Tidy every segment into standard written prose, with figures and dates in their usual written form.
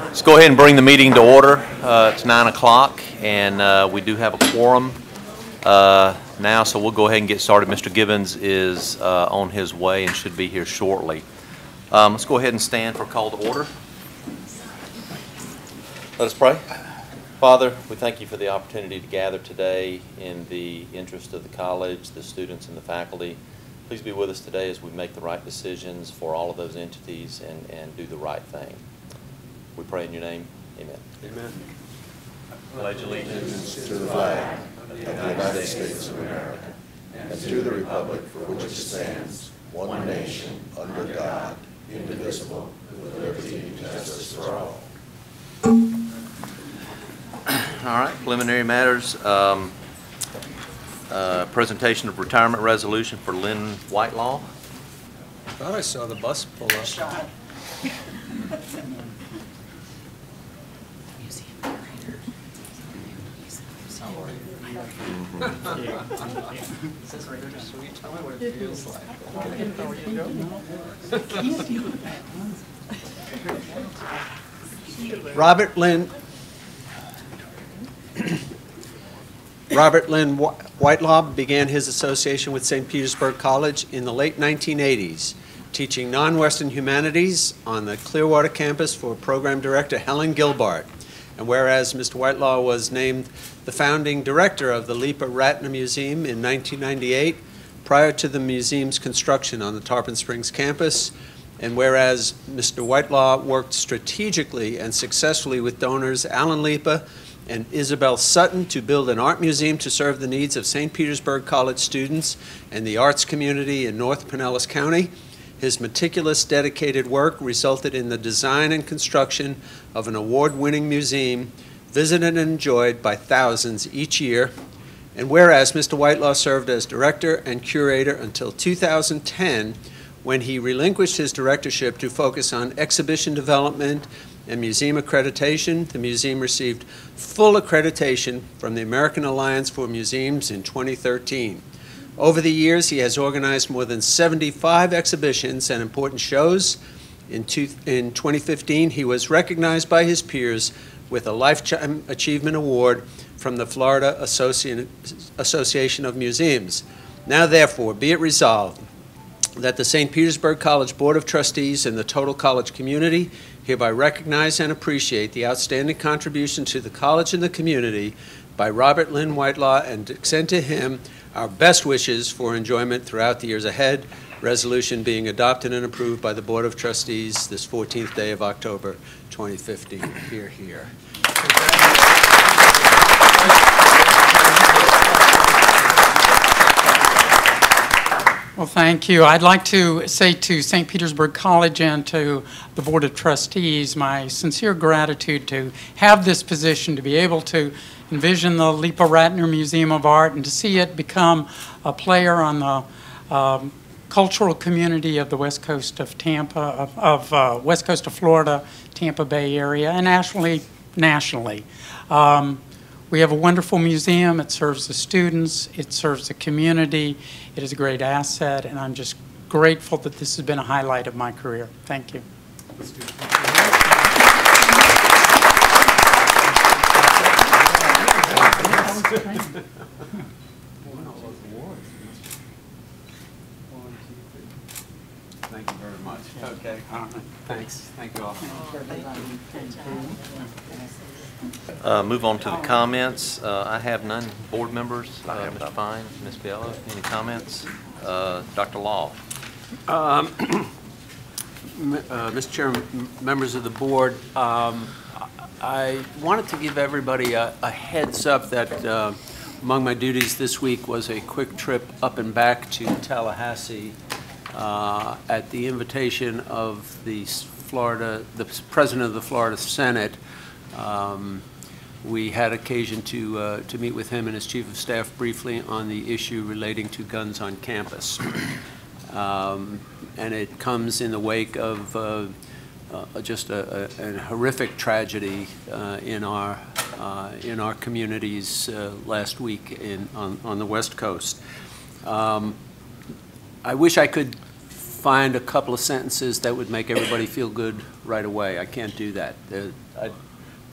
Let's go ahead and bring the meeting to order. It's 9 o'clock, and we do have a quorum now, so we'll go ahead and get started. Mr. Gibbons is on his way and should be here shortly. Let's go ahead and stand for call to order. Let us pray. Father, we thank you for the opportunity to gather today in the interest of the college, the students, and the faculty. Please be with us today as we make the right decisions for all of those entities and do the right thing. We pray in your name. Amen. Amen. Pledge allegiance to the flag of the United States of America and to the republic for which it stands, one nation, under God, indivisible, with liberty and justice for all. All right, preliminary matters. Presentation of retirement resolution for Lynn Whitelaw. I thought I saw the bus pull up. This is bittersweet. Tell me what it feels like. How are you doing? Robert Lynn Whitelaw began his association with St. Petersburg College in the late 1980s, teaching non-Western humanities on the Clearwater campus for program director Helen Gilbart. And whereas Mr. Whitelaw was named the founding director of the Lipa Ratner Museum in 1998, prior to the museum's construction on the Tarpon Springs campus, and whereas Mr. Whitelaw worked strategically and successfully with donors Alan Lipa and Isabel Sutton to build an art museum to serve the needs of St. Petersburg College students and the arts community in North Pinellas County, his meticulous, dedicated work resulted in the design and construction of an award-winning museum visited and enjoyed by thousands each year. And whereas Mr. Whitelaw served as director and curator until 2010, when he relinquished his directorship to focus on exhibition development and museum accreditation, the museum received full accreditation from the American Alliance for Museums in 2013. Over the years, he has organized more than 75 exhibitions and important shows. In 2015, he was recognized by his peers with a Lifetime Achievement Award from the Florida Association of Museums. Now, therefore, be it resolved that the St. Petersburg College Board of Trustees and the total college community hereby recognize and appreciate the outstanding contribution to the college and the community by Robert Lynn Whitelaw and extend to him our best wishes for enjoyment throughout the years ahead. Resolution being adopted and approved by the Board of Trustees this 14th day of October 2015. Hear, hear. Well, thank you. I'd like to say to St. Petersburg College and to the Board of Trustees my sincere gratitude to have this position, to be able to envision the Lipa Ratner Museum of Art and to see it become a player on the cultural community of the west coast of Tampa, west coast of Florida, Tampa Bay area, and nationally. We have a wonderful museum. It serves the students. It serves the community. It is a great asset, and I'm just grateful that this has been a highlight of my career. Thank you. Thank you very much. Okay. Thanks. Thank you all. Move on to the comments. I have none. Board members, Mr. Fine, Ms. Biella, any comments? Dr. Law. Mr. Chairman, members of the board, I wanted to give everybody a heads up that among my duties this week was a quick trip up and back to Tallahassee at the invitation of the President of the Florida Senate. We had occasion to meet with him and his Chief of Staff briefly on the issue relating to guns on campus. And it comes in the wake of just a horrific tragedy in our communities last week on the West Coast. I wish I could find a couple of sentences that would make everybody feel good right away. I can't do that. The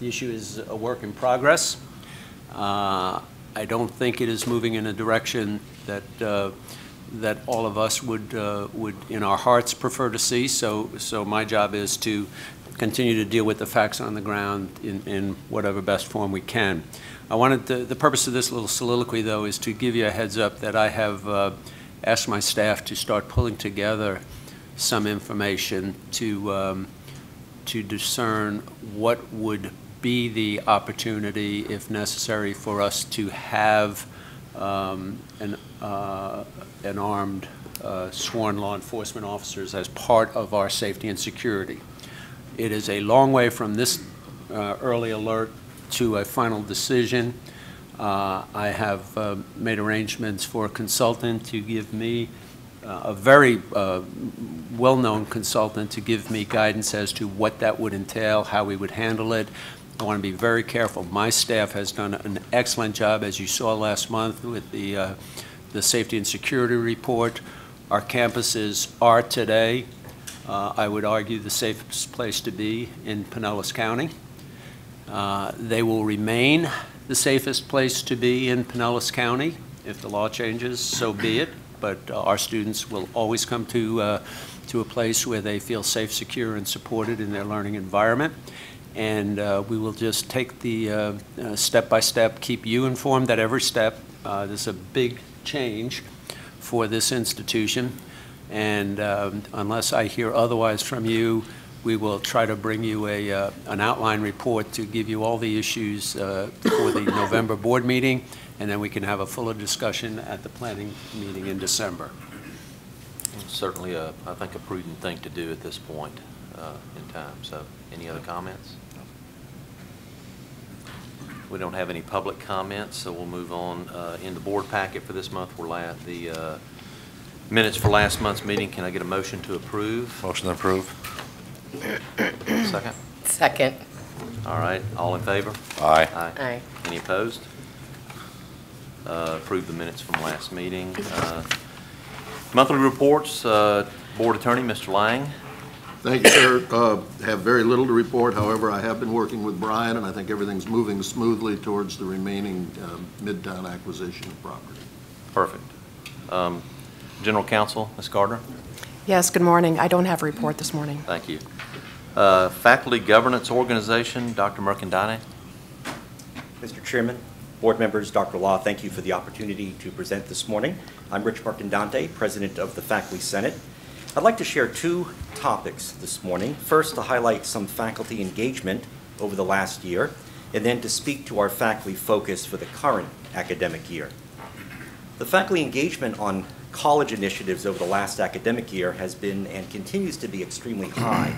issue is a work in progress. I don't think it is moving in a direction that that all of us would in our hearts prefer to see. So my job is to continue to deal with the facts on the ground in whatever best form we can. I wanted the purpose of this little soliloquy, though, is to give you a heads up that I have asked my staff to start pulling together some information to discern what would be the opportunity, if necessary, for us to have an armed sworn law enforcement officers as part of our safety and security. It is a long way from this early alert to a final decision. I have made arrangements for a consultant to give me, a very well-known consultant, to give me guidance as to what that would entail, how we would handle it. I want to be very careful. My staff has done an excellent job, as you saw last month, with the safety and security report. Our campuses are today, I would argue, the safest place to be in Pinellas County. They will remain the safest place to be in Pinellas County. If the law changes, so be it. But our students will always come to a place where they feel safe, secure, and supported in their learning environment. And we will just take the step by step, keep you informed at every step. This is a big change for this institution. And unless I hear otherwise from you, we will try to bring you an outline report to give you all the issues for the November board meeting, and then we can have a fuller discussion at the planning meeting in December. Certainly, I think, a prudent thing to do at this point in time. So, any other comments? We don't have any public comments, so we'll move on. In the board packet for this month, the minutes for last month's meeting. Can I get a motion to approve? Motion to approve. Second? Second. All right. All in favor? Aye. Aye. Any opposed? Approve the minutes from last meeting. Monthly reports. Board Attorney, Mr. Lang. Thank you, sir. Have very little to report. However, I have been working with Brian, and I think everything's moving smoothly towards the remaining Midtown acquisition of property. Perfect. General Counsel, Ms. Gardner. Yes, good morning. I don't have a report this morning. Thank you. Faculty Governance Organization, Dr. Mercandani. Mr. Chairman, board members, Dr. Law, thank you for the opportunity to present this morning. I'm Rich Mercandante, President of the Faculty Senate. I'd like to share two topics this morning. First, to highlight some faculty engagement over the last year, and then to speak to our faculty focus for the current academic year. The faculty engagement on college initiatives over the last academic year has been and continues to be extremely high.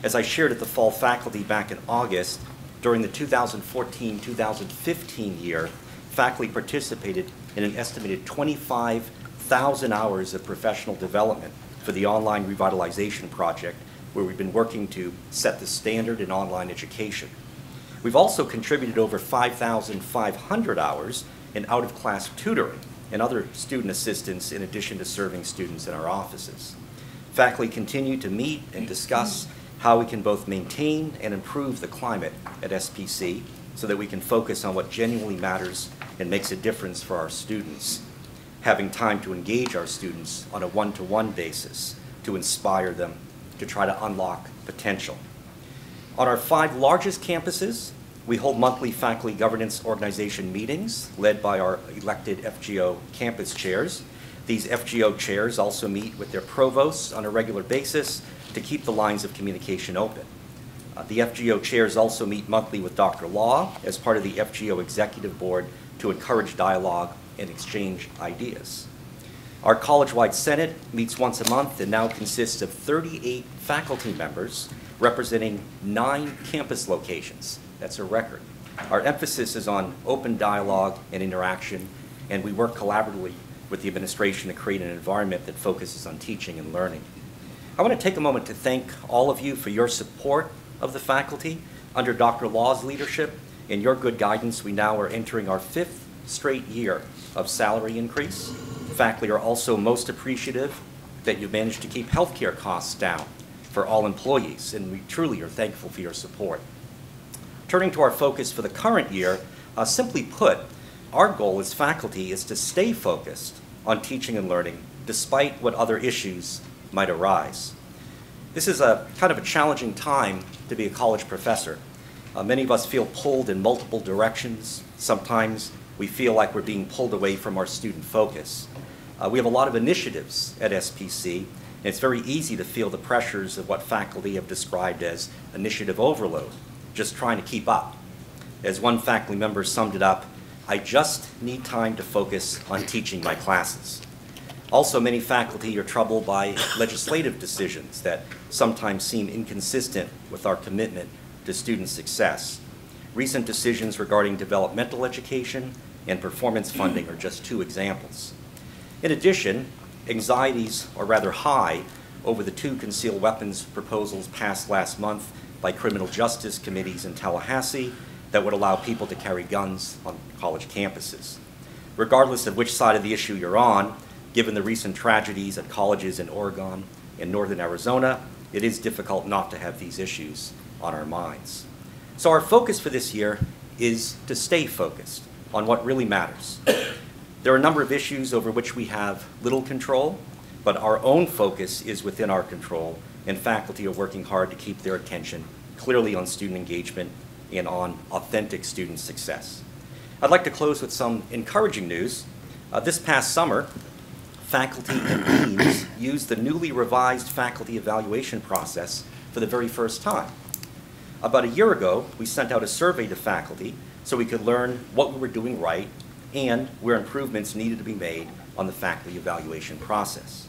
As I shared at the Fall Faculty back in August, during the 2014-2015 year, faculty participated in an estimated 25,000 hours of professional development for the online revitalization project, where we've been working to set the standard in online education. We've also contributed over 5,500 hours in out-of-class tutoring and other student assistance, in addition to serving students in our offices. Faculty continue to meet and discuss how we can both maintain and improve the climate at SPC so that we can focus on what genuinely matters and makes a difference for our students. Having time to engage our students on a one-to-one basis, to inspire them, to try to unlock potential. On our 5 largest campuses, we hold monthly faculty governance organization meetings led by our elected FGO campus chairs. These FGO chairs also meet with their provosts on a regular basis to keep the lines of communication open. The FGO chairs also meet monthly with Dr. Law as part of the FGO Executive Board to encourage dialogue and exchange ideas. Our college-wide Senate meets once a month and now consists of 38 faculty members representing 9 campus locations. That's a record. Our emphasis is on open dialogue and interaction, and we work collaboratively with the administration to create an environment that focuses on teaching and learning. I want to take a moment to thank all of you for your support of the faculty. Under Dr. Law's leadership and your good guidance, we now are entering our 5th straight year of salary increase. Faculty are also most appreciative that you've managed to keep healthcare costs down for all employees, and we truly are thankful for your support. Turning to our focus for the current year, simply put, our goal as faculty is to stay focused on teaching and learning despite what other issues might arise. This is a kind of a challenging time to be a college professor. Many of us feel pulled in multiple directions. Sometimes we feel like we're being pulled away from our student focus. We have a lot of initiatives at SPC, and it's very easy to feel the pressures of what faculty have described as initiative overload, just trying to keep up. As one faculty member summed it up, I just need time to focus on teaching my classes. Also, many faculty are troubled by legislative decisions that sometimes seem inconsistent with our commitment to student success. Recent decisions regarding developmental education and performance funding are just two examples. In addition, anxieties are rather high over the two concealed weapons proposals passed last month by criminal justice committees in Tallahassee that would allow people to carry guns on college campuses. Regardless of which side of the issue you're on, given the recent tragedies at colleges in Oregon and northern Arizona, it is difficult not to have these issues on our minds. So our focus for this year is to stay focused on what really matters. There are a number of issues over which we have little control, but our own focus is within our control, and faculty are working hard to keep their attention clearly on student engagement and on authentic student success. I'd like to close with some encouraging news. This past summer, faculty and deans used the newly revised faculty evaluation process for the very first time. About a year ago, we sent out a survey to faculty so we could learn what we were doing right and where improvements needed to be made on the faculty evaluation process.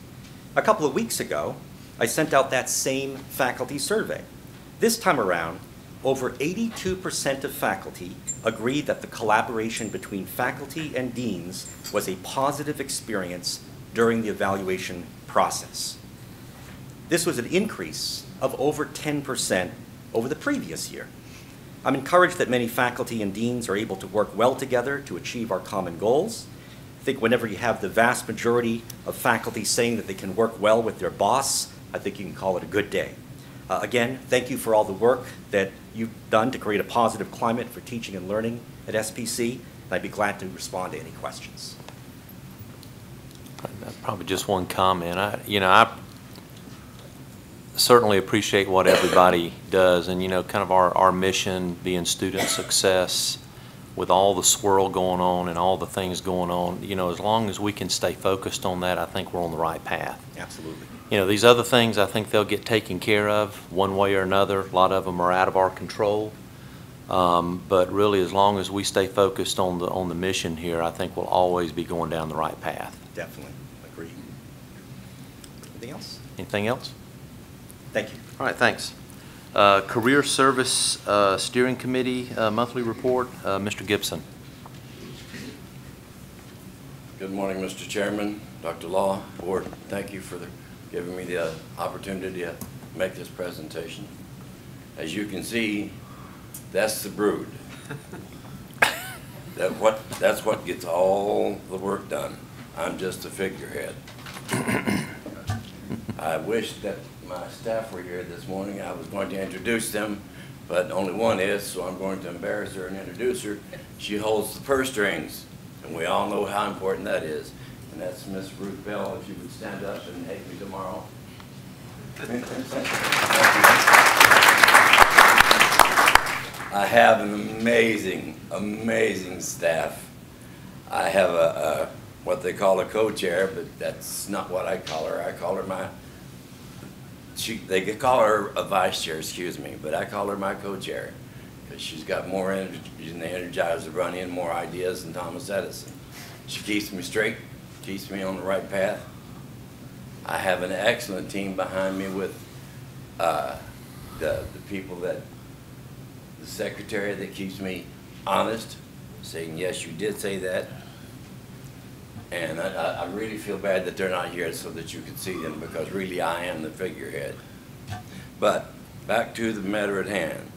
A couple of weeks ago, I sent out that same faculty survey. This time around, over 82% of faculty agreed that the collaboration between faculty and deans was a positive experience during the evaluation process. This was an increase of over 10% over the previous year. I'm encouraged that many faculty and deans are able to work well together to achieve our common goals. I think whenever you have the vast majority of faculty saying that they can work well with their boss, I think you can call it a good day. Again, thank you for all the work that you've done to create a positive climate for teaching and learning at SPC, and I'd be glad to respond to any questions. Probably just one comment. I certainly appreciate what everybody does, and kind of our mission being student success with all the swirl going on and all the things going on, as long as we can stay focused on that, I think we're on the right path. Absolutely. These other things, I think they'll get taken care of one way or another. A lot of them are out of our control. But really, as long as we stay focused on the mission here, I think we'll always be going down the right path. Definitely. Agreed. Anything else? Anything else? Thank you. All right, thanks. Career Service Steering Committee monthly report, Mr. Gibson. Good morning, Mr. Chairman, Dr. Law, Board. Thank you for giving me the opportunity to make this presentation. As you can see, that's the brood. That's what gets all the work done. I'm just a figurehead. I wish that my staff were here this morning. I was going to introduce them, but only one is, so I'm going to embarrass her and introduce her. She holds the purse strings, and we all know how important that is. And that's Miss Ruth Bell, if you would stand up and hate me tomorrow. I have an amazing staff. I have what they call a co-chair, but that's not what I call her. I call her they could call her a vice chair, excuse me, but I call her my co-chair because she's got more energy than the Energizer Bunny and more ideas than Thomas Edison. She keeps me straight, keeps me on the right path. I have an excellent team behind me with the people the secretary that keeps me honest, saying, yes, you did say that. And I really feel bad that they're not here so that you can see them, because really I am the figurehead. But back to the matter at hand.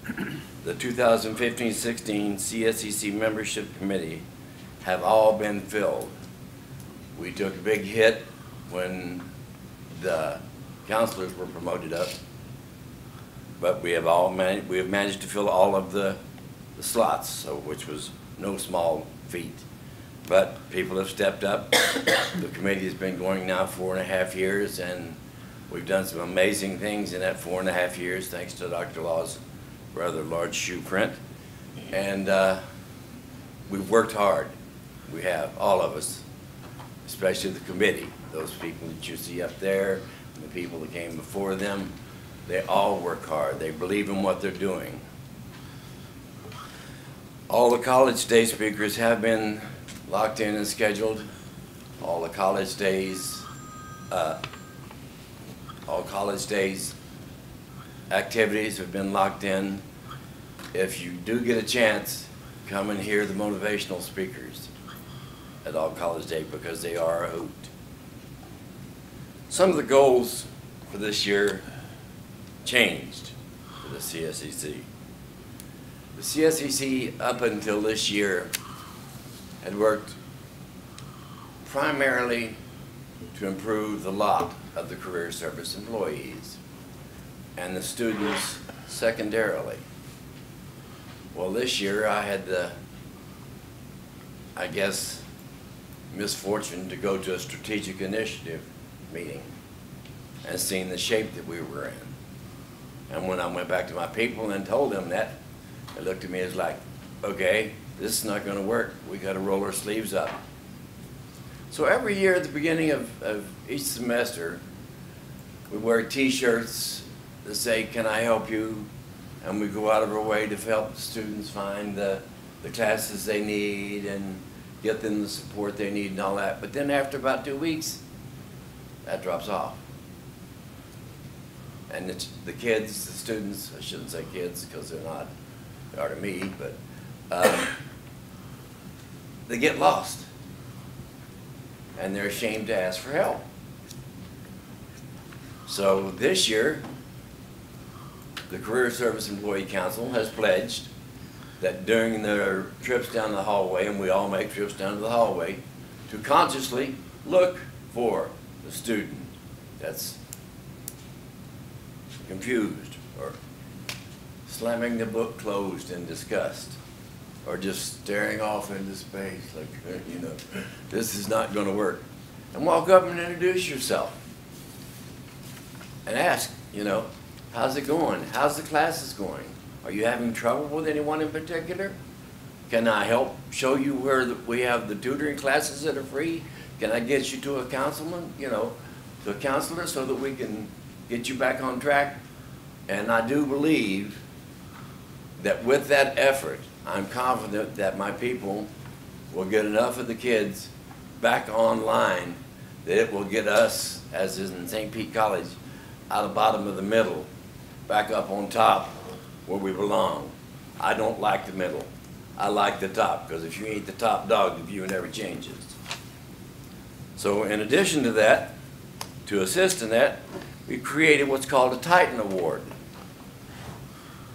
The 2015-16 CSEC Membership Committee have all been filled. We took a big hit when the counselors were promoted up, but we have managed to fill all of the slots, so which was no small feat. But people have stepped up. The committee has been going now 4.5 years, and we've done some amazing things in that 4.5 years, thanks to Dr. Law's rather large shoe print. And we've worked hard. We have, all of us, especially the committee. Those people that you see up there, and the people that came before them, they all work hard. They believe in what they're doing. All the college day speakers have been locked in and scheduled. All college days activities have been locked in. If you do get a chance, come and hear the motivational speakers at all college day, because they are a hoot. Some of the goals for this year changed for the CSEC. The CSEC up until this year had worked primarily to improve the lot of the career service employees and the students secondarily. Well, this year I had the, I guess, misfortune to go to a strategic initiative meeting and seeing the shape that we were in. And when I went back to my people and told them that, they looked at me as like, okay, this is not going to work. We got to roll our sleeves up. So every year at the beginning of each semester, we wear T-shirts that say, "Can I help you?" And we go out of our way to help the students find the classes they need and get them the support they need and all that. But then after about 2 weeks, that drops off. And the kids, the students, I shouldn't say kids because they're not, they are to me, but they get lost. And they're ashamed to ask for help. So this year, the Career Service Employee Council has pledged that during their trips down the hallway, and we all make trips down to the hallway, to consciously look for the student that's confused or slamming the book closed in disgust or just staring off into space like, you know, this is not going to work. And walk up and introduce yourself and ask, you know, how's it going? How's the classes going? Are you having trouble with anyone in particular? Can I help show you where we have the tutoring classes that are free? Can I get you to a counselor, you know, to a counselor so that we can get you back on track? And I do believe that with that effort, I'm confident that my people will get enough of the kids back online that it will get us, as is in St. Pete College, out of the bottom of the middle, back up on top where we belong. I don't like the middle. I like the top, because if you ain't the top dog, the view never changes. So in addition to that, to assist in that, we created what's called a Titan Award.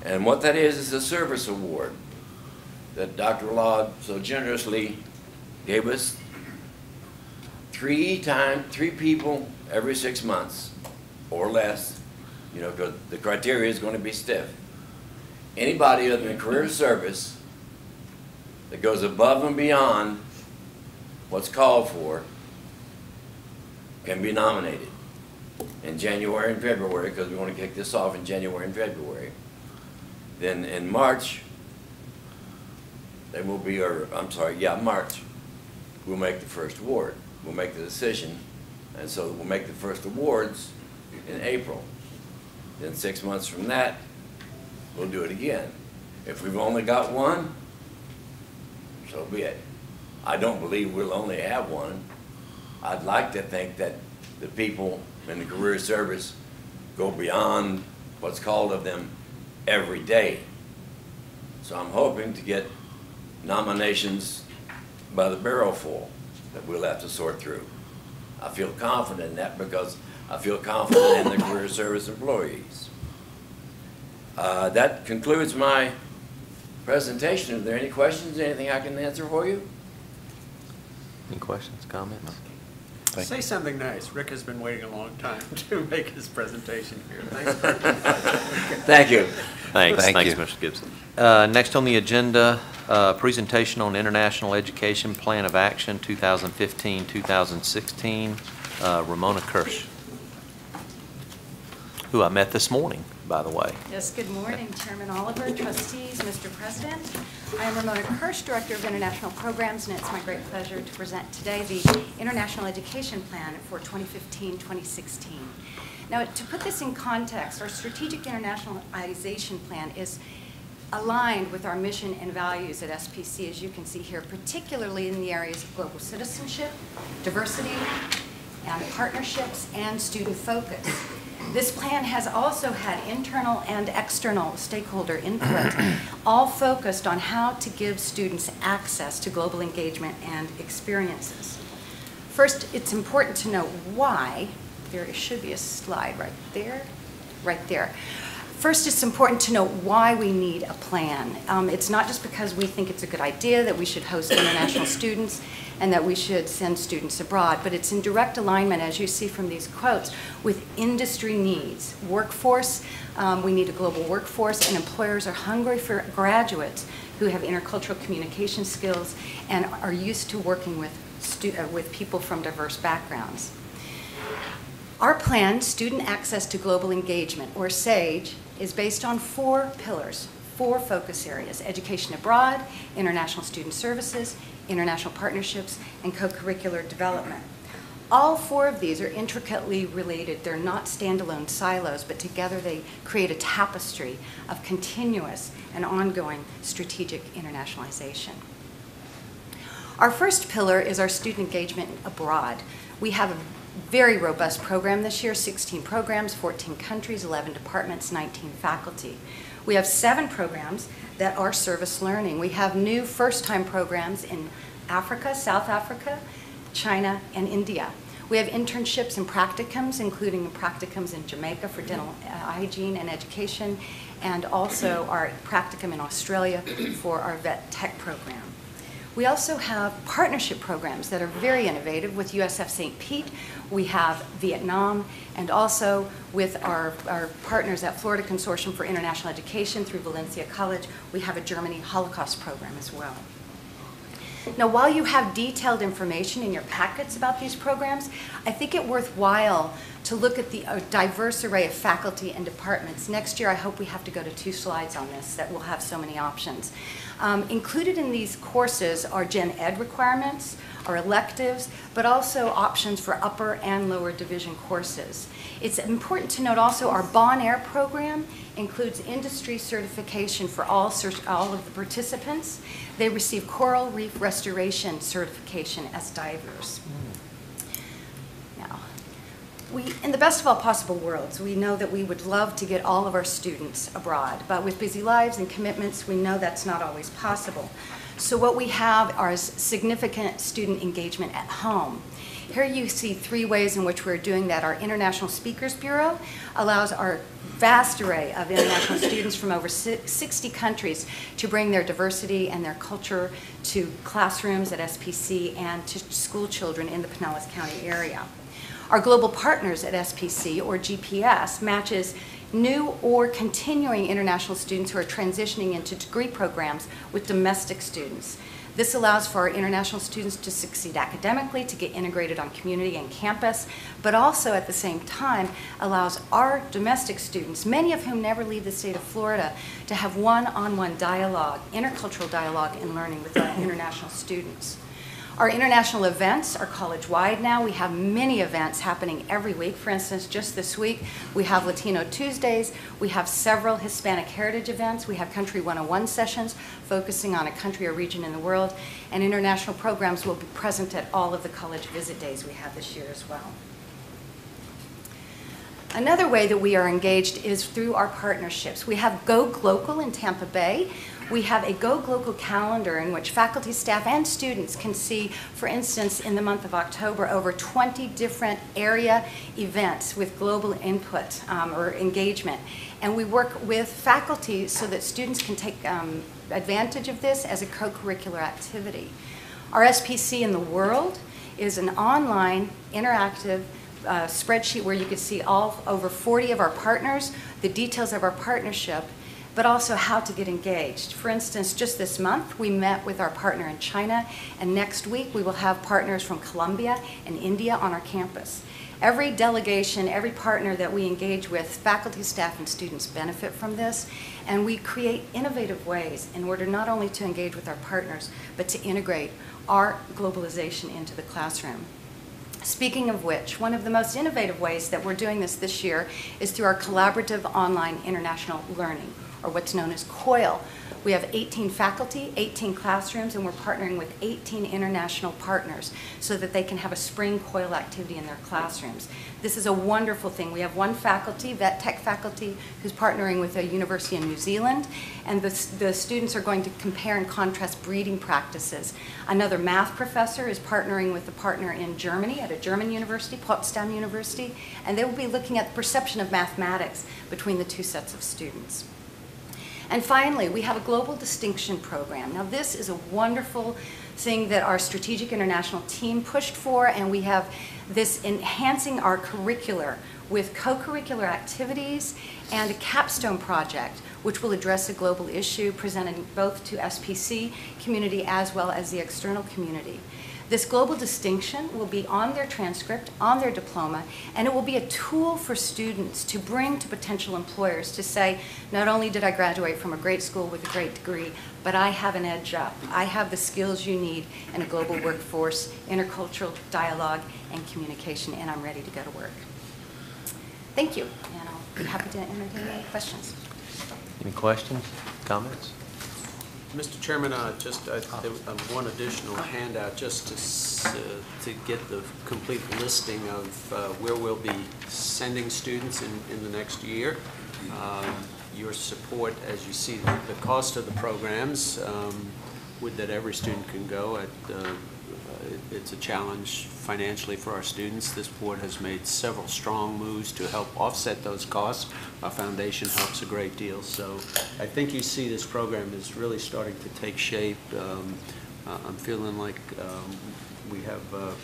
And what that is a service award that Dr. Laud so generously gave us. 3 people every 6 months or less, you know, because the criteria is going to be stiff. Anybody other than career service that goes above and beyond what's called for can be nominated in January and February, because we want to kick this off in January and February. Then in March, they will be, March, we'll make the first award. We'll make the decision, and so we'll make the first awards in April. Then 6 months from that, we'll do it again. If we've only got one, so be it. I don't believe we'll only have one. I'd like to think that the people in the career service go beyond what's called of them every day. So I'm hoping to get nominations by the barrel full that we'll have to sort through. I feel confident in that because I feel confident in the career service employees. That concludes my presentation. Are there any questions, anything I can answer for you? Any questions, comments? Say something nice. Rick has been waiting a long time to make his presentation here. Thanks, Rick. Thank you. Thanks, Thank thanks, you. Mr. Gibson. Next on the agenda, presentation on International Education Plan of Action 2015-2016, Ramona Kirsch, who I met this morning, by the way. Yes, good morning, Chairman Oliver, trustees, Mr. President. I am Ramona Kirsch, Director of International Programs, and it's my great pleasure to present today the International Education Plan for 2015-2016. Now, to put this in context, our Strategic Internationalization Plan is aligned with our mission and values at SPC, as you can see here, particularly in the areas of global citizenship, diversity, and partnerships, and student focus. This plan has also had internal and external stakeholder input, all focused on how to give students access to global engagement and experiences. First, it's important to know why. There should be a slide right there, right there. First, it's important to know why we need a plan. It's not just because we think it's a good idea that we should host international students and that we should send students abroad, but it's in direct alignment, as you see from these quotes, with industry needs. Workforce, we need a global workforce, and employers are hungry for graduates who have intercultural communication skills and are used to working with people from diverse backgrounds. Our plan, Student Access to Global Engagement, or SAGE, is based on 4 pillars, 4 focus areas: education abroad, international student services, international partnerships, and co-curricular development. All 4 of these are intricately related. They're not standalone silos, but together they create a tapestry of continuous and ongoing strategic internationalization. Our first pillar is our student engagement abroad. We have a very robust program this year, 16 programs, 14 countries, 11 departments, 19 faculty. We have 7 programs that are service learning. We have new first-time programs in Africa, South Africa, China, and India. We have internships and practicums, including practicums in Jamaica for dental hygiene and education, and also our practicum in Australia for our vet tech program. We also have partnership programs that are very innovative with USF St. Pete. We have Vietnam, and also with our partners at Florida Consortium for International Education through Valencia College, we have a Germany Holocaust program as well. Now, while you have detailed information in your packets about these programs, I think it worthwhile to look at the diverse array of faculty and departments. Next year, I hope we have to go to 2 slides on this, that will have so many options. Included in these courses are gen ed requirements, our electives, but also options for upper and lower division courses. It's important to note also our Bon Air program includes industry certification for all of the participants. They receive coral reef restoration certification as divers. Now, in the best of all possible worlds, we know that we would love to get all of our students abroad, but with busy lives and commitments, we know that's not always possible. So what we have are significant student engagement at home. Here you see 3 ways in which we're doing that. Our International Speakers Bureau allows our vast array of international students from over 60 countries to bring their diversity and their culture to classrooms at SPC and to school children in the Pinellas County area. Our Global Partners at SPC, or GPS, matches new or continuing international students who are transitioning into degree programs with domestic students. This allows for our international students to succeed academically, to get integrated on community and campus, but also at the same time allows our domestic students, many of whom never leave the state of Florida, to have one-on-one dialogue, intercultural dialogue and learning with our international students. Our international events are college-wide now. We have many events happening every week. For instance, just this week, we have Latino Tuesdays. We have several Hispanic heritage events. We have Country 101 sessions focusing on a country or region in the world. And international programs will be present at all of the college visit days we have this year as well. Another way that we are engaged is through our partnerships. We have Go Glocal in Tampa Bay. We have a Go Glocal calendar in which faculty, staff, and students can see, for instance, in the month of October, over 20 different area events with global input or engagement. And we work with faculty so that students can take advantage of this as a co-curricular activity. Our SPC in the world is an online interactive spreadsheet where you can see all over 40 of our partners, the details of our partnership, but also how to get engaged. For instance, just this month, we met with our partner in China, and next week we will have partners from Colombia and India on our campus. Every delegation, every partner that we engage with, faculty, staff, and students benefit from this, and we create innovative ways in order not only to engage with our partners, but to integrate our globalization into the classroom. Speaking of which, one of the most innovative ways that we're doing this year is through our collaborative online international learning, or what's known as COIL. We have 18 faculty, 18 classrooms, and we're partnering with 18 international partners so that they can have a spring COIL activity in their classrooms. This is a wonderful thing. We have one faculty, vet tech faculty, who's partnering with a university in New Zealand, and the students are going to compare and contrast breeding practices. Another math professor is partnering with a partner in Germany at a German university, Potsdam University, and they will be looking at the perception of mathematics between the two sets of students. And finally, we have a global distinction program. Now, this is a wonderful thing that our strategic international team pushed for, and we have this enhancing our curricular with co-curricular activities and a capstone project, which will address a global issue presented both to SPC community as well as the external community. This global distinction will be on their transcript, on their diploma, and it will be a tool for students to bring to potential employers to say, not only did I graduate from a great school with a great degree, but I have an edge up. I have the skills you need in a global workforce, intercultural dialogue, and communication, and I'm ready to go to work. Thank you, and I'll be happy to entertain any questions. Any questions, comments? Mr. Chairman, just one additional handout just to get the complete listing of where we'll be sending students in the next year. Your support, as you see the cost of the programs, would that every student can go at. It's a challenge financially for our students. This board has made several strong moves to help offset those costs. Our foundation helps a great deal. So I think you see this program is really starting to take shape. I'm feeling like we have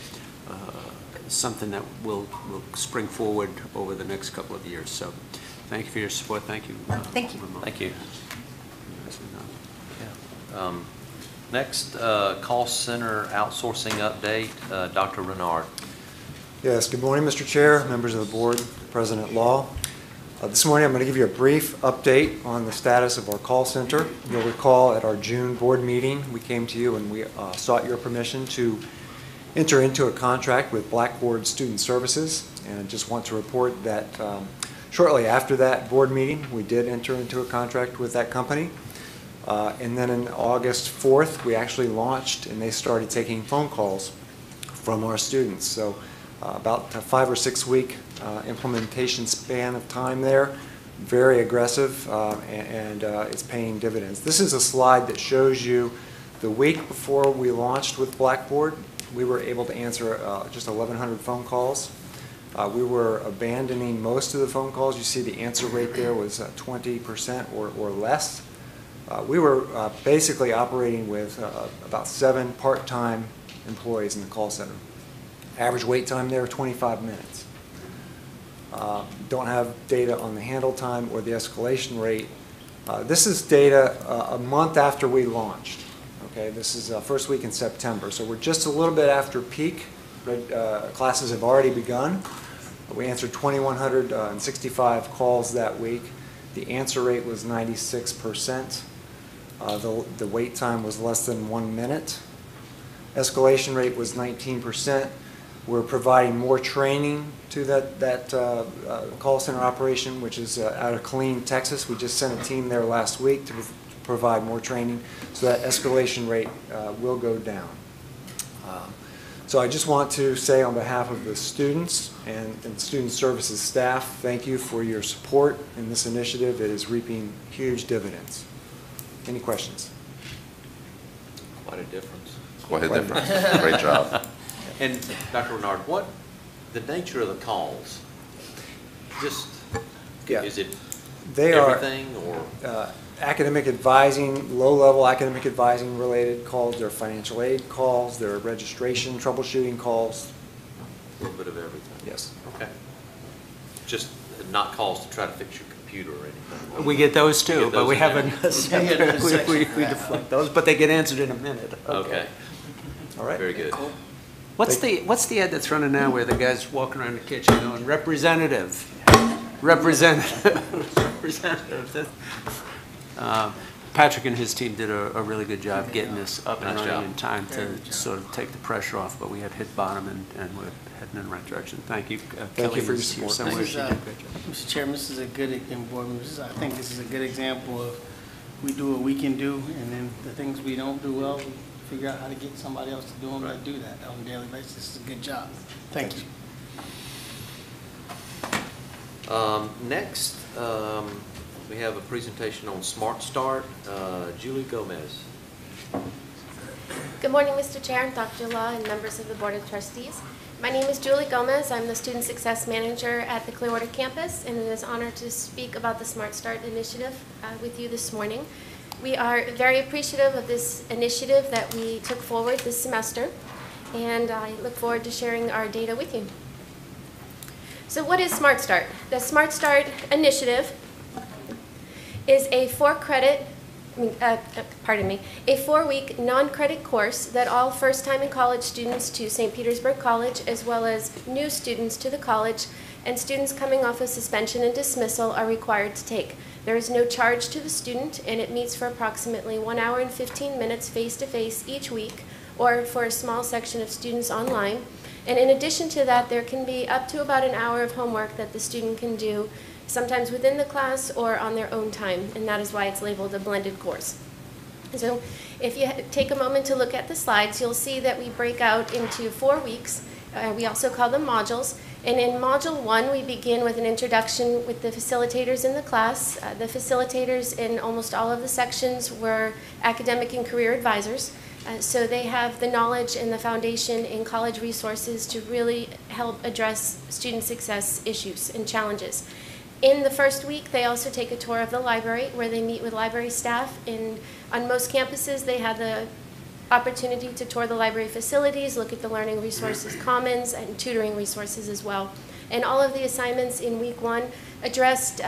something that will spring forward over the next couple of years. So thank you for your support. Thank you. Thank you. Thank you. Yeah. Next, call center outsourcing update, Dr. Renard. Yes, good morning, Mr. Chair, members of the board, President Law. This morning I'm going to give you a brief update on the status of our call center. You'll recall at our June board meeting, we came to you and we sought your permission to enter into a contract with Blackboard Student Services. And I just want to report that shortly after that board meeting, we did enter into a contract with that company. And then on August 4th, we actually launched and they started taking phone calls from our students. So about a 5 or 6 week implementation span of time there, very aggressive, and it's paying dividends. This is a slide that shows you the week before we launched with Blackboard, we were able to answer just 1,100 phone calls. We were abandoning most of the phone calls. You see the answer rate there was 20% or less. We were basically operating with about 7 part-time employees in the call center. Average wait time there, 25 minutes. Don't have data on the handle time or the escalation rate. This is data a month after we launched. Okay, this is first week in September, so we're just a little bit after peak. Classes have already begun. We answered 2,165 calls that week. The answer rate was 96%. The wait time was less than 1 minute. Escalation rate was 19%. We're providing more training to that call center operation, which is out of Killeen, Texas. We just sent a team there last week to provide more training, so that escalation rate will go down. So I just want to say on behalf of the students and student services staff, thank you for your support in this initiative. It is reaping huge dividends. Any questions? Quite a difference. Quite a difference. Great job. And Dr. Renard, what the nature of the calls? Just Yeah. is it They are everything, or? academic advising, low-level academic advising related calls, there are financial aid calls, there are registration, troubleshooting calls. A little bit of everything. Yes. Okay. Just not calls to try to fix your computer or anything. We get those You too, get but those we in haven't, there? we deflect those, but they get answered in a minute. Okay, All right. very good. What's the ad that's running now where the guy's walking around the kitchen going, representative, representative? Patrick and his team did a really good job getting this up and Nice running job. in time to sort of take the pressure off, but we had hit bottom and we're heading in the right direction. Thank you. Thank you for your was here support. somewhere. This She is, did a great job. Mr. Chairman, this is a good, and board members, I think this is a good example of we do what we can do, and then the things we don't do well, we figure out how to get somebody else to do them, but do that on a daily basis. This is a good job. Thank you. Next, we have a presentation on Smart Start. Julie Gomez. Good morning, Mr. Chair, Dr. Law, and members of the Board of Trustees. My name is Julie Gomez. I'm the Student Success Manager at the Clearwater campus, and it is an honor to speak about the Smart Start initiative with you this morning. We are very appreciative of this initiative that we took forward this semester, and I look forward to sharing our data with you. So what is Smart Start? The Smart Start initiative is a a 4-week non-credit course that all first-time in college students to St. Petersburg College, as well as new students to the college and students coming off of suspension and dismissal, are required to take. There is no charge to the student, and it meets for approximately 1 hour and 15 minutes face-to-face each week, or for a small section of students online. And in addition to that, there can be up to about an hour of homework that the student can do, sometimes within the class or on their own time, and that is why it's labeled a blended course. So if you take a moment to look at the slides, you'll see that we break out into 4 weeks. We also call them modules. And in Module 1, we begin with an introduction with the facilitators in the class. The facilitators in almost all of the sections were academic and career advisors. So they have the knowledge and the foundation in college resources to really help address student success issues and challenges. In the first week, they also take a tour of the library where they meet with library staff. On most campuses, they have the opportunity to tour the library facilities, look at the learning resources commons, and tutoring resources as well. And all of the assignments in week 1 addressed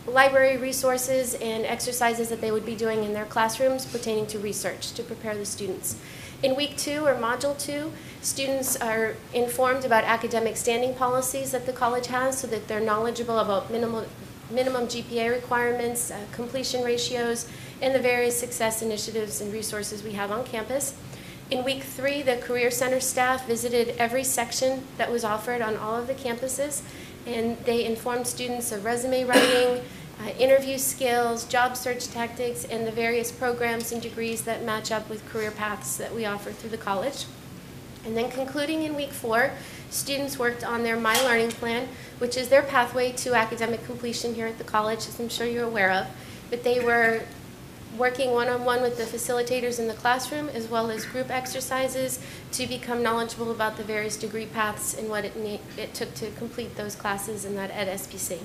library resources and exercises that they would be doing in their classrooms pertaining to research to prepare the students. In week 2, or module 2, students are informed about academic standing policies that the college has so that they're knowledgeable about minimum GPA requirements, completion ratios, and the various success initiatives and resources we have on campus. In week 3, the Career Center staff visited every section that was offered on all of the campuses, and they informed students of resume writing, interview skills, job search tactics, and the various programs and degrees that match up with career paths that we offer through the college. And then concluding in week 4, students worked on their My Learning Plan, which is their pathway to academic completion here at the college, as I'm sure you're aware of. But they were working one-on-one with the facilitators in the classroom, as well as group exercises to become knowledgeable about the various degree paths and what it took to complete those classes in that at SPC.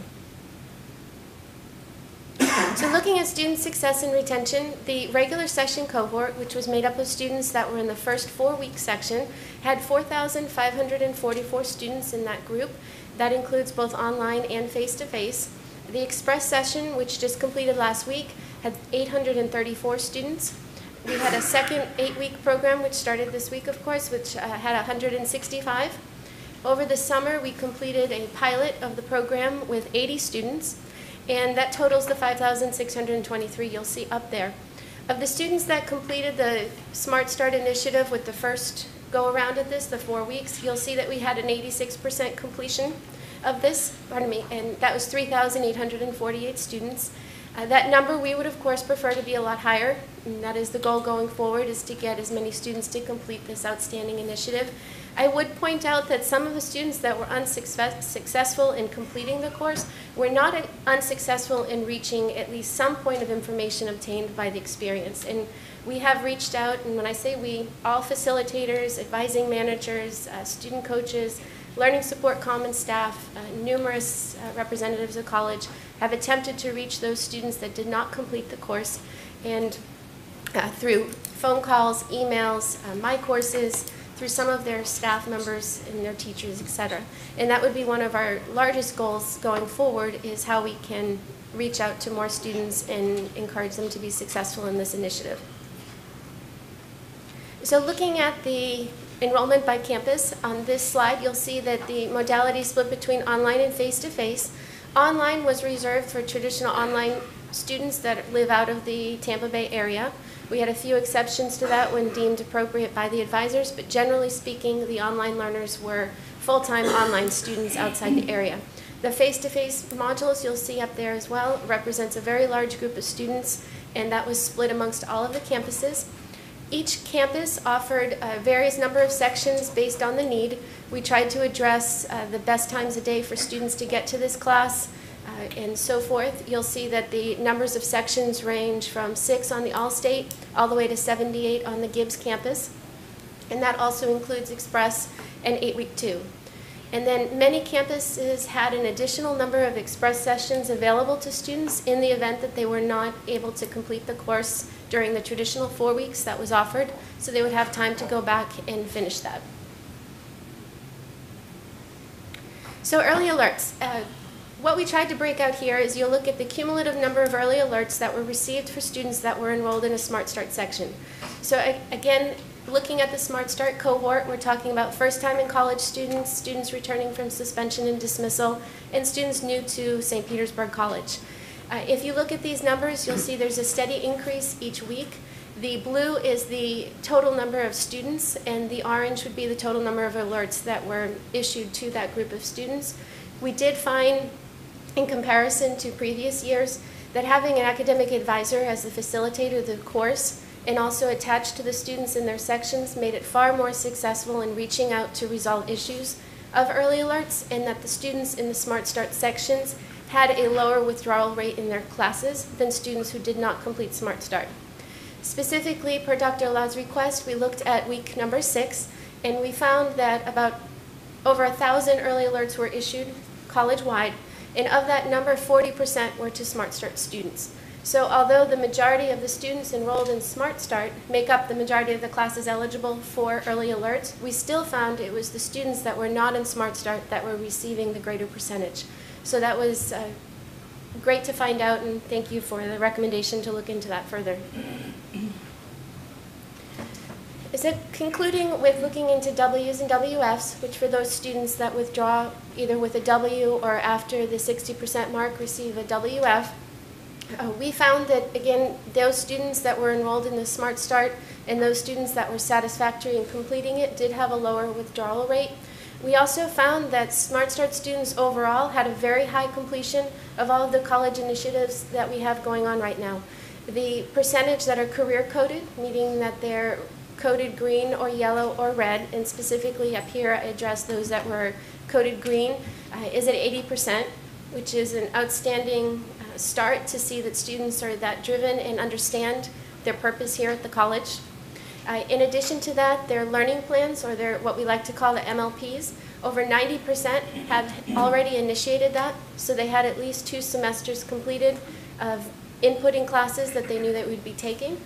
So looking at student success and retention, the regular session cohort, which was made up of students that were in the first 4-week section, had 4,544 students in that group. That includes both online and face-to-face. The express session, which just completed last week, had 834 students. We had a second 8-week program, which started this week, of course, which had 165. Over the summer, we completed a pilot of the program with 80 students, and that totals the 5,623 you'll see up there. Of the students that completed the Smart Start initiative with the first go-around at this, the 4 weeks, you'll see that we had an 86% completion of this, and that was 3,848 students. That number we would of course prefer to be a lot higher, and that is the goal going forward, is to get as many students to complete this outstanding initiative. I would point out that some of the students that were unsuccessful in completing the course were not unsuccessful in reaching at least some point of information obtained by the experience. And we have reached out, and when I say we, all facilitators, advising managers, student coaches, learning support common staff, numerous representatives of college have attempted to reach those students that did not complete the course, and through phone calls, emails, my courses, through some of their staff members and their teachers, etc. And that would be one of our largest goals going forward, is how we can reach out to more students and encourage them to be successful in this initiative. So looking at the enrollment by campus, on this slide you'll see that the modality split between online and face-to-face. Online was reserved for traditional online students that live out of the Tampa Bay area. We had a few exceptions to that when deemed appropriate by the advisors, but generally speaking, the online learners were full-time online students outside the area. The face-to-face modules you'll see up there as well represents a very large group of students, and that was split amongst all of the campuses. Each campus offered a various number of sections based on the need. We tried to address the best times of day for students to get to this class, and so forth. You'll see that the numbers of sections range from 6 on the All-State all the way to 78 on the Gibbs campus. And that also includes Express and 8-week 2. And then many campuses had an additional number of Express sessions available to students in the event that they were not able to complete the course during the traditional 4 weeks that was offered, so they would have time to go back and finish that. So early alerts. What we tried to break out here is you'll look at the cumulative number of early alerts that were received for students that were enrolled in a Smart Start section. So again, looking at the Smart Start cohort, we're talking about first-time in college students, students returning from suspension and dismissal, and students new to St. Petersburg College. If you look at these numbers, you'll see there's a steady increase each week. The blue is the total number of students, and the orange would be the total number of alerts that were issued to that group of students. We did find, in comparison to previous years, that having an academic advisor as the facilitator of the course and also attached to the students in their sections made it far more successful in reaching out to resolve issues of early alerts, and that the students in the Smart Start sections had a lower withdrawal rate in their classes than students who did not complete Smart Start. Specifically, per Dr. Lau's request, we looked at week number 6, and we found that about over 1,000 early alerts were issued college-wide, and of that number, 40% were to Smart Start students. So although the majority of the students enrolled in Smart Start make up the majority of the classes eligible for early alerts, we still found it was the students that were not in Smart Start that were receiving the greater percentage. So that was great to find out, and thank you for the recommendation to look into that further. So concluding with looking into W's and WF's, which for those students that withdraw either with a W or after the 60% mark receive a WF, we found that, again, those students that were enrolled in the Smart Start and those students that were satisfactory in completing it did have a lower withdrawal rate. We also found that Smart Start students overall had a very high completion of all of the college initiatives that we have going on right now. The percentage that are career coded, meaning that they're coded green or yellow or red, and specifically up here I addressed those that were coded green, is at 80%, which is an outstanding start to see that students are that driven and understand their purpose here at the college. In addition to that, their learning plans, or their what we like to call the MLPs, over 90% had already initiated that, so they had at least 2 semesters completed of inputting classes that they knew that we'd be taking.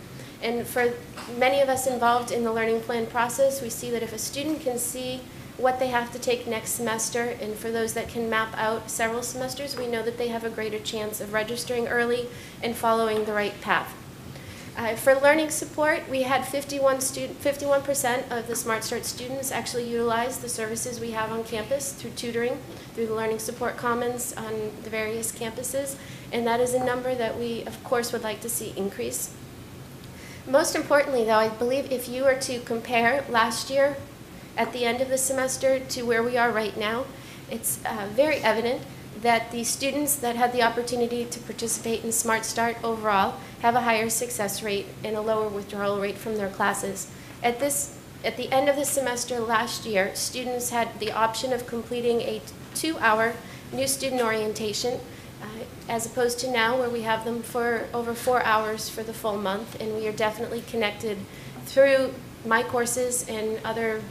And for many of us involved in the learning plan process, we see that if a student can see what they have to take next semester, and for those that can map out several semesters, we know that they have a greater chance of registering early and following the right path. For learning support, we had 51% of the Smart Start students actually utilize the services we have on campus through tutoring, through the Learning Support Commons on the various campuses, and that is a number that we, of course, would like to see increase. Most importantly, though, I believe if you were to compare last year at the end of the semester to where we are right now, it's very evident that the students that had the opportunity to participate in Smart Start overall have a higher success rate and a lower withdrawal rate from their classes. At the end of the semester last year, students had the option of completing a 2-hour new student orientation, as opposed to now where we have them for over 4 hours for the full month, and we are definitely connected through my courses and other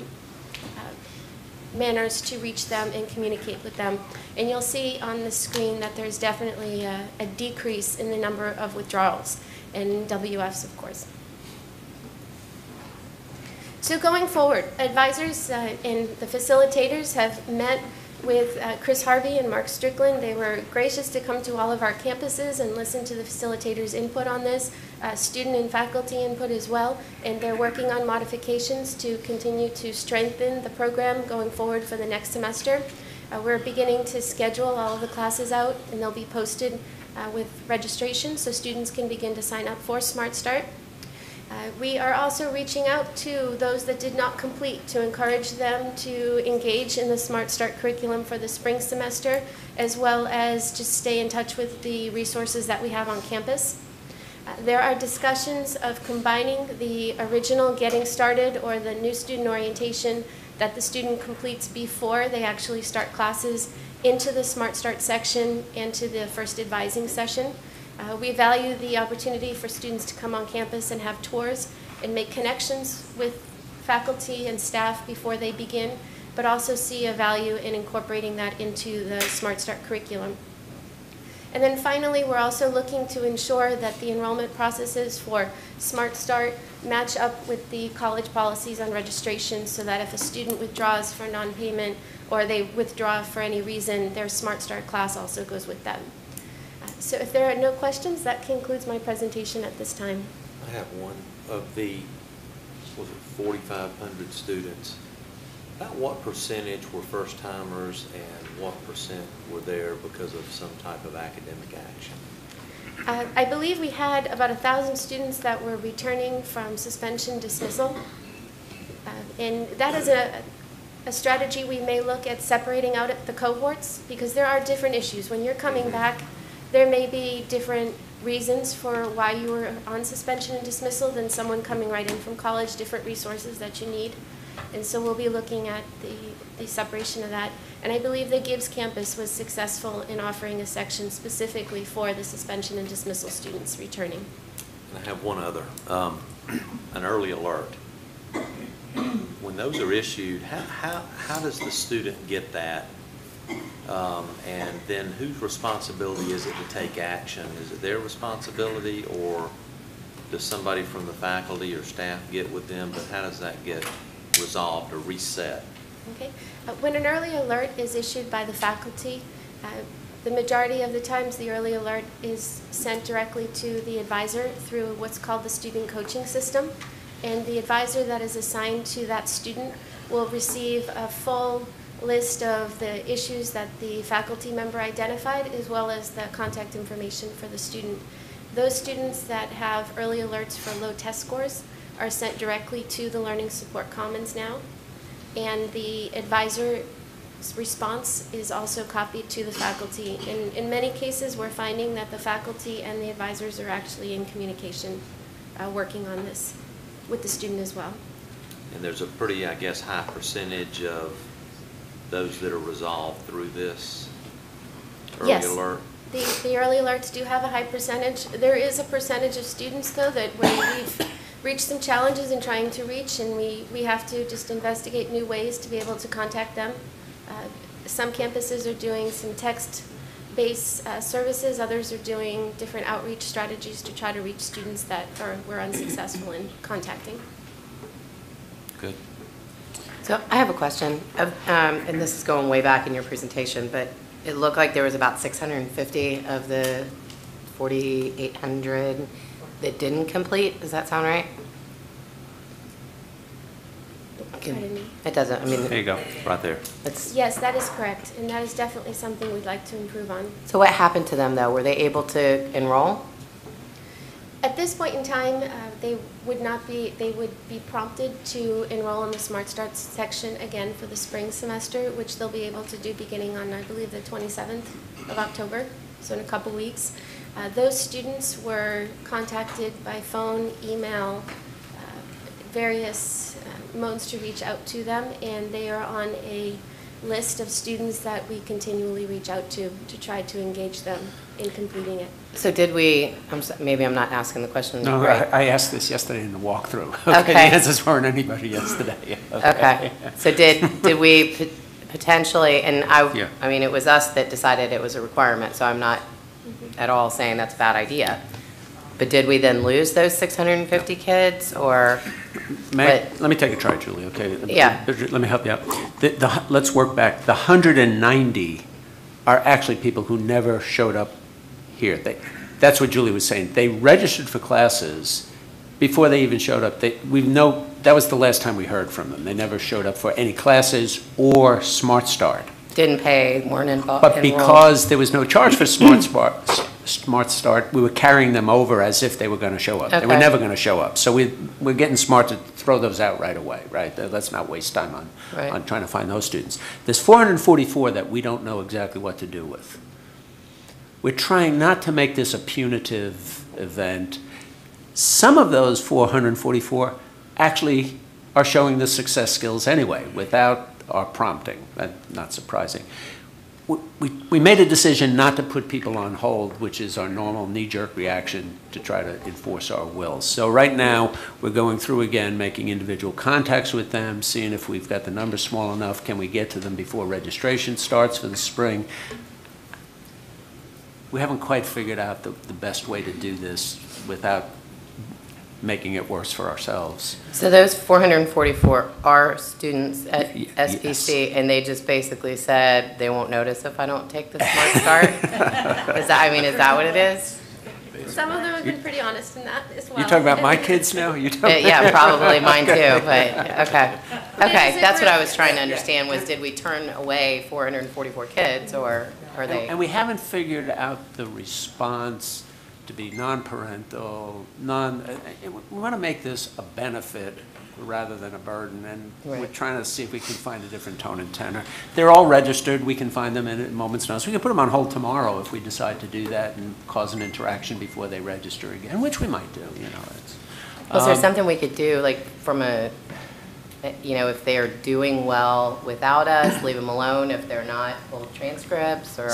manners to reach them and communicate with them. And you'll see on the screen that there's definitely a decrease in the number of withdrawals, and WFs, of course. So going forward, advisors and the facilitators have met with Chris Harvey and Mark Strickland. They were gracious to come to all of our campuses and listen to the facilitators' input on this, student and faculty input as well, and they're working on modifications to continue to strengthen the program going forward for the next semester. We're beginning to schedule all of the classes out, and they'll be posted with registration so students can begin to sign up for Smart Start. We are also reaching out to those that did not complete to encourage them to engage in the Smart Start curriculum for the spring semester, as well as just stay in touch with the resources that we have on campus. There are discussions of combining the original Getting Started or the new student orientation that the student completes before they actually start classes into the Smart Start section and to the first advising session. We value the opportunity for students to come on campus and have tours and make connections with faculty and staff before they begin, but also see a value in incorporating that into the Smart Start curriculum. And then finally, we're also looking to ensure that the enrollment processes for Smart Start match up with the college policies on registration so that if a student withdraws for non-payment or they withdraw for any reason, their Smart Start class also goes with them. So if there are no questions, that concludes my presentation at this time. I have one. Of the, was it 4,500 students, about what percentage were first-timers and what percent were there because of some type of academic action? I believe we had about 1,000 students that were returning from suspension dismissal. And that is a strategy we may look at separating out at the cohorts because there are different issues. When you're coming back, there may be different reasons for why you were on suspension and dismissal than someone coming right in from college, different resources that you need. And so we'll be looking at the separation of that. And I believe the Gibbs campus was successful in offering a section specifically for the suspension and dismissal students returning. I have one other, an early alert. When those are issued, how does the student get that? And then whose responsibility is it to take action? Is it their responsibility, or does somebody from the faculty or staff get with them? But how does that get resolved or reset? Okay. When an early alert is issued by the faculty, the majority of the times the early alert is sent directly to the advisor through what's called the student coaching system. And the advisor that is assigned to that student will receive a full list of the issues that the faculty member identified, as well as the contact information for the student. Those students that have early alerts for low test scores are sent directly to the Learning Support Commons now, and the advisor's response is also copied to the faculty. In many cases, we're finding that the faculty and the advisors are actually in communication working on this with the student as well. And there's a pretty, I guess, high percentage of those that are resolved through this early alert? Yes, the early alerts do have a high percentage. There is a percentage of students, though, that we've reached some challenges in trying to reach, and we have to just investigate new ways to be able to contact them. Some campuses are doing some text-based services. Others are doing different outreach strategies to try to reach students that we're unsuccessful in contacting. Good. So I have a question, and this is going way back in your presentation, but it looked like there was about 650 of the 4,800 that didn't complete. Does that sound right? It doesn't. I mean, there you go, right there. Yes, that is correct, and that is definitely something we'd like to improve on. So what happened to them, though? Were they able to enroll? At this point in time, they would be prompted to enroll in the Smart Start section again for the spring semester, which they'll be able to do beginning on, I believe, the 27th of October, so in a couple weeks. Those students were contacted by phone, email, various modes to reach out to them, and they are on a list of students that we continually reach out to try to engage them in completing it. So did we, maybe I'm not asking the question No, right. I asked this yesterday in the walkthrough. Okay. The answers weren't anybody yesterday. Okay. So did we potentially, and I mean, it was us that decided it was a requirement, so I'm not at all saying that's a bad idea. But did we then lose those 650 kids, or? Let me take a try, Julie, okay? Yeah. Let me help you out. Let's work back. The 190 are actually people who never showed up here. That's what Julie was saying. They registered for classes before they even showed up. That was the last time we heard from them. They never showed up for any classes or Smart Start. Didn't pay, weren't involved. But because there was no charge for Smart Start, we were carrying them over as if they were going to show up. Okay. They were never going to show up. So we're getting smart to throw those out right away, right? Let's not waste time on trying to find those students. There's 444 that we don't know exactly what to do with. We're trying not to make this a punitive event. Some of those 444 actually are showing the success skills anyway, without our prompting. That's not surprising. We made a decision not to put people on hold, which is our normal knee-jerk reaction to try to enforce our wills. So right now, we're going through again, making individual contacts with them, seeing if we've got the numbers small enough, can we get to them before registration starts for the spring. We haven't quite figured out the best way to do this without making it worse for ourselves. So those 444 are students at SPC, yes. and they just basically said they won't notice if I don't take the Smart Start? Is that what it is? Some of them have been pretty honest in that as well. You talking about my kids now? Yeah, probably mine too, but okay. Okay, that's what I was trying to understand was, did we turn away 444 kids, or are they? And we haven't figured out the response to be non-parental, we want to make this a benefit rather than a burden, and we're trying to see if we can find a different tone and tenor. They're all registered. We can find them in a moment's notice. We can put them on hold tomorrow if we decide to do that and cause an interaction before they register again, which we might do, you know. Was there something we could do, like from if they're doing well without us, leave them alone? If they're not, pull transcripts, or,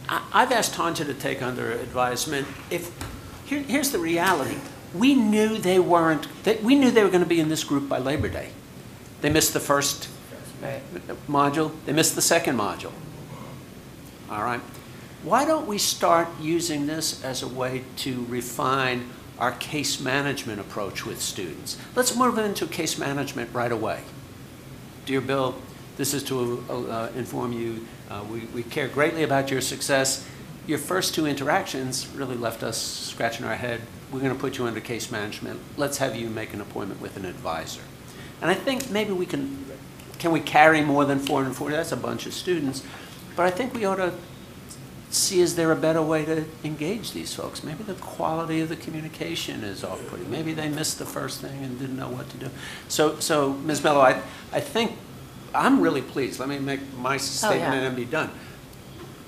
I've asked Tanja to take under advisement. Here's the reality. We knew they were going to be in this group by Labor Day. They missed the first module. They missed the second module. All right. Why don't we start using this as a way to refine our case management approach with students? Let's move into case management right away. Dear Bill, this is to inform you, we care greatly about your success. Your first two interactions really left us scratching our head. We're going to put you under case management. Let's have you make an appointment with an advisor. And I think maybe can we carry more than 440? That's a bunch of students. But I think we ought to see, is there a better way to engage these folks? Maybe the quality of the communication is off-putting. Maybe they missed the first thing and didn't know what to do. So Ms. Mello, I think I'm really pleased. Let me make my statement and then be done.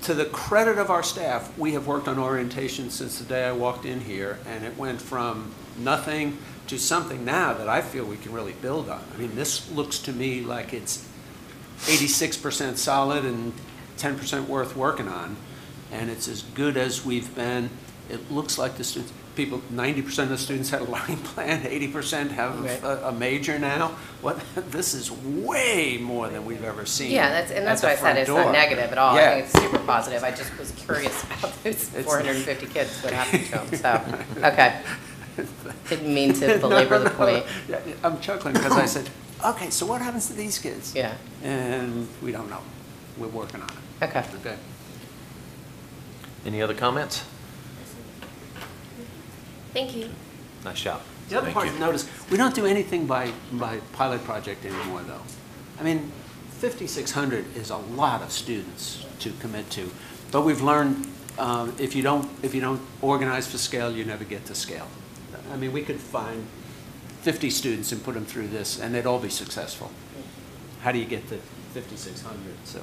To the credit of our staff, we have worked on orientation since the day I walked in here, and it went from nothing to something now that I feel we can really build on. I mean, this looks to me like it's 86% solid and 10% worth working on, and it's as good as we've been. It looks like the students, 90% of the students had a learning plan, 80% have a major now. This is way more than we've ever seen. Yeah, that's what I said. It's not negative at all. I think it's super positive. I just was curious about those 450 kids, what happened to them. So, okay. Didn't mean to belabor the point. Yeah, I'm chuckling because I said, okay, so what happens to these kids? Yeah. And we don't know. We're working on it. Okay. Okay. Any other comments? Thank you. Nice job. The other part to notice, we don't do anything by pilot project anymore, though. I mean, 5,600 is a lot of students to commit to, but we've learned if you don't organize for scale, you never get to scale. I mean, we could find 50 students and put them through this, and they'd all be successful. How do you get to 5,600? So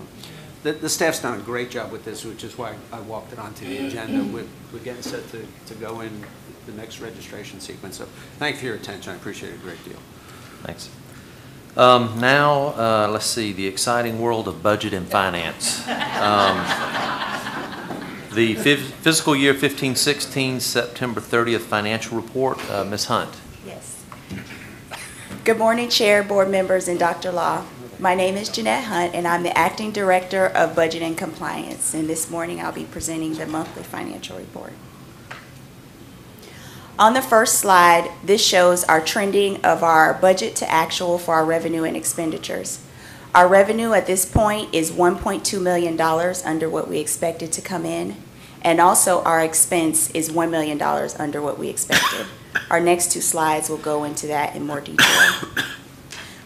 the staff's done a great job with this, which is why I walked it onto the agenda. We're getting set to go in the next registration sequence. So thank you for your attention. I appreciate it a great deal. Thanks. Now, let's see, the exciting world of budget and finance. The fiscal year 15-16, September 30th financial report. Ms. Hunt. Yes. Good morning, Chair, board members, and Dr. Law. My name is Jeanette Hunt, and I'm the Acting Director of Budget and Compliance. And this morning, I'll be presenting the monthly financial report. On the first slide, this shows our trending of our budget to actual for our revenue and expenditures. Our revenue at this point is $1.2 million under what we expected to come in, and also our expense is $1 million under what we expected. Our next two slides will go into that in more detail.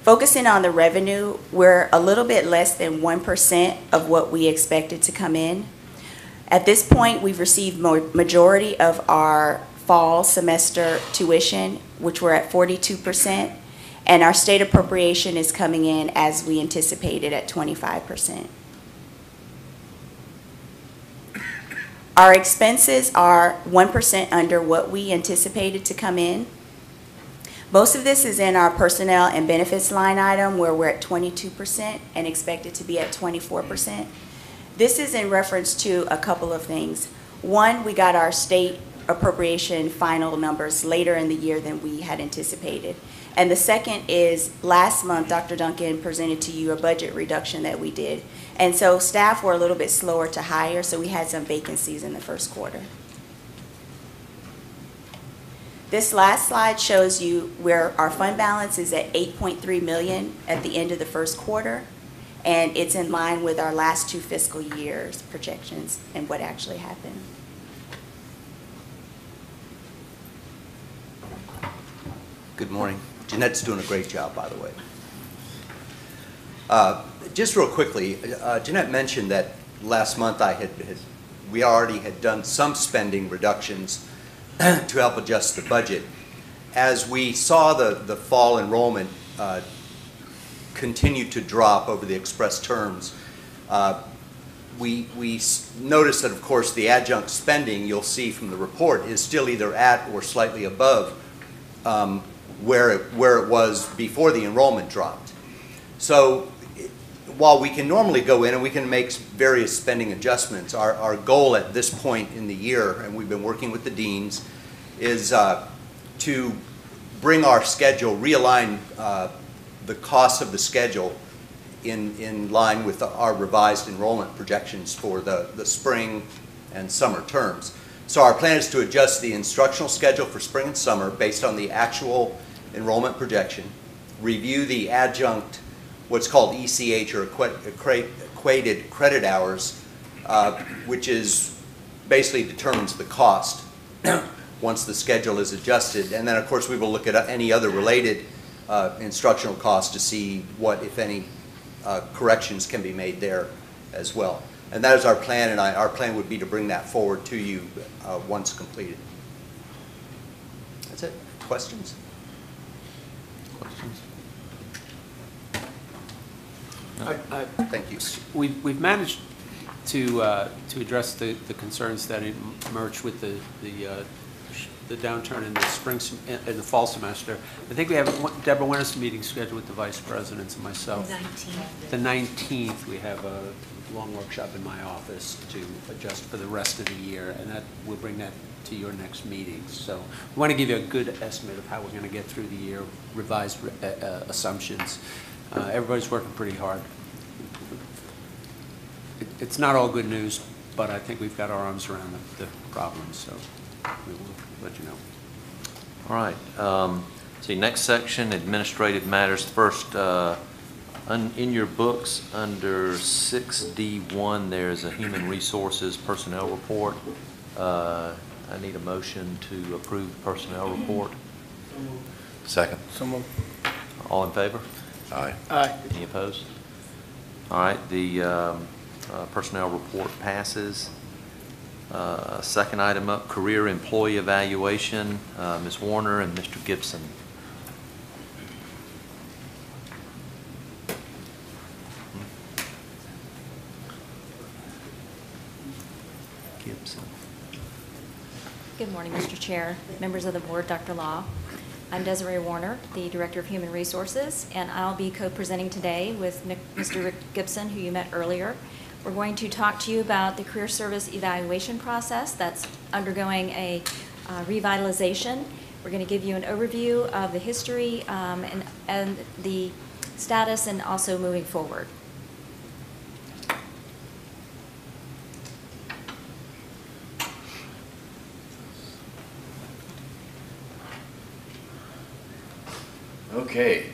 Focusing on the revenue, we're a little bit less than 1% of what we expected to come in. At this point, we've received majority of our fall semester tuition, which we're at 42%, and our state appropriation is coming in as we anticipated at 25%. Our expenses are 1% under what we anticipated to come in. Most of this is in our personnel and benefits line item, where we're at 22% and expected to be at 24%. This is in reference to a couple of things. One, we got our state appropriation final numbers later in the year than we had anticipated. And the second is, last month, Dr. Duncan presented to you a budget reduction that we did. And so staff were a little bit slower to hire, so we had some vacancies in the first quarter. This last slide shows you where our fund balance is at $8.3 million at the end of the first quarter, and it's in line with our last two fiscal years' projections and what actually happened. Good morning. Jeanette's doing a great job, by the way. Just real quickly, Jeanette mentioned that last month we already had done some spending reductions to help adjust the budget. As we saw the fall enrollment continue to drop over the express terms, we noticed that, of course, the adjunct spending, you'll see from the report, is still either at or slightly above where it was before the enrollment dropped. So while we can normally go in and we can make various spending adjustments, our goal at this point in the year, and we've been working with the deans, is to bring our schedule, realign the cost of the schedule in line with our revised enrollment projections for the spring and summer terms. So our plan is to adjust the instructional schedule for spring and summer based on the actual enrollment projection, review the adjunct, what's called ECH, or equated credit hours, which is basically determines the cost once the schedule is adjusted. And then, of course, we will look at any other related instructional costs to see what, if any, corrections can be made there as well. And that is our plan, and our plan would be to bring that forward to you once completed. That's it. Questions? Questions? Thank you. We've managed to address the concerns that emerged with the downturn in the in the fall semester. I think we have Deborah, when is the meeting scheduled with the vice presidents and myself? The 19th. We have a long workshop in my office to adjust for the rest of the year, and that we'll bring that to your next meeting. So we want to give you a good estimate of how we're going to get through the year, revised assumptions. Everybody's working pretty hard. It's not all good news, but I think we've got our arms around the problem, so we will let you know. All right. See, next section, administrative matters. First, in your books, under 6D1, there's a human resources personnel report. I need a motion to approve the personnel report. Second. So moved. All in favor? Aye. Aye. Any opposed? All right, the personnel report passes. Second item up, career employee evaluation. Ms. Warner and Mr. Gibson. Gibson. Good morning, Mr. Chair, members of the board, Dr. Law. I'm Desiree Warner, the Director of Human Resources, and I'll be co-presenting today with Mr. Rick Gibson, who you met earlier. We're going to talk to you about the career service evaluation process that's undergoing a revitalization. We're going to give you an overview of the history and the status and also moving forward. Okay,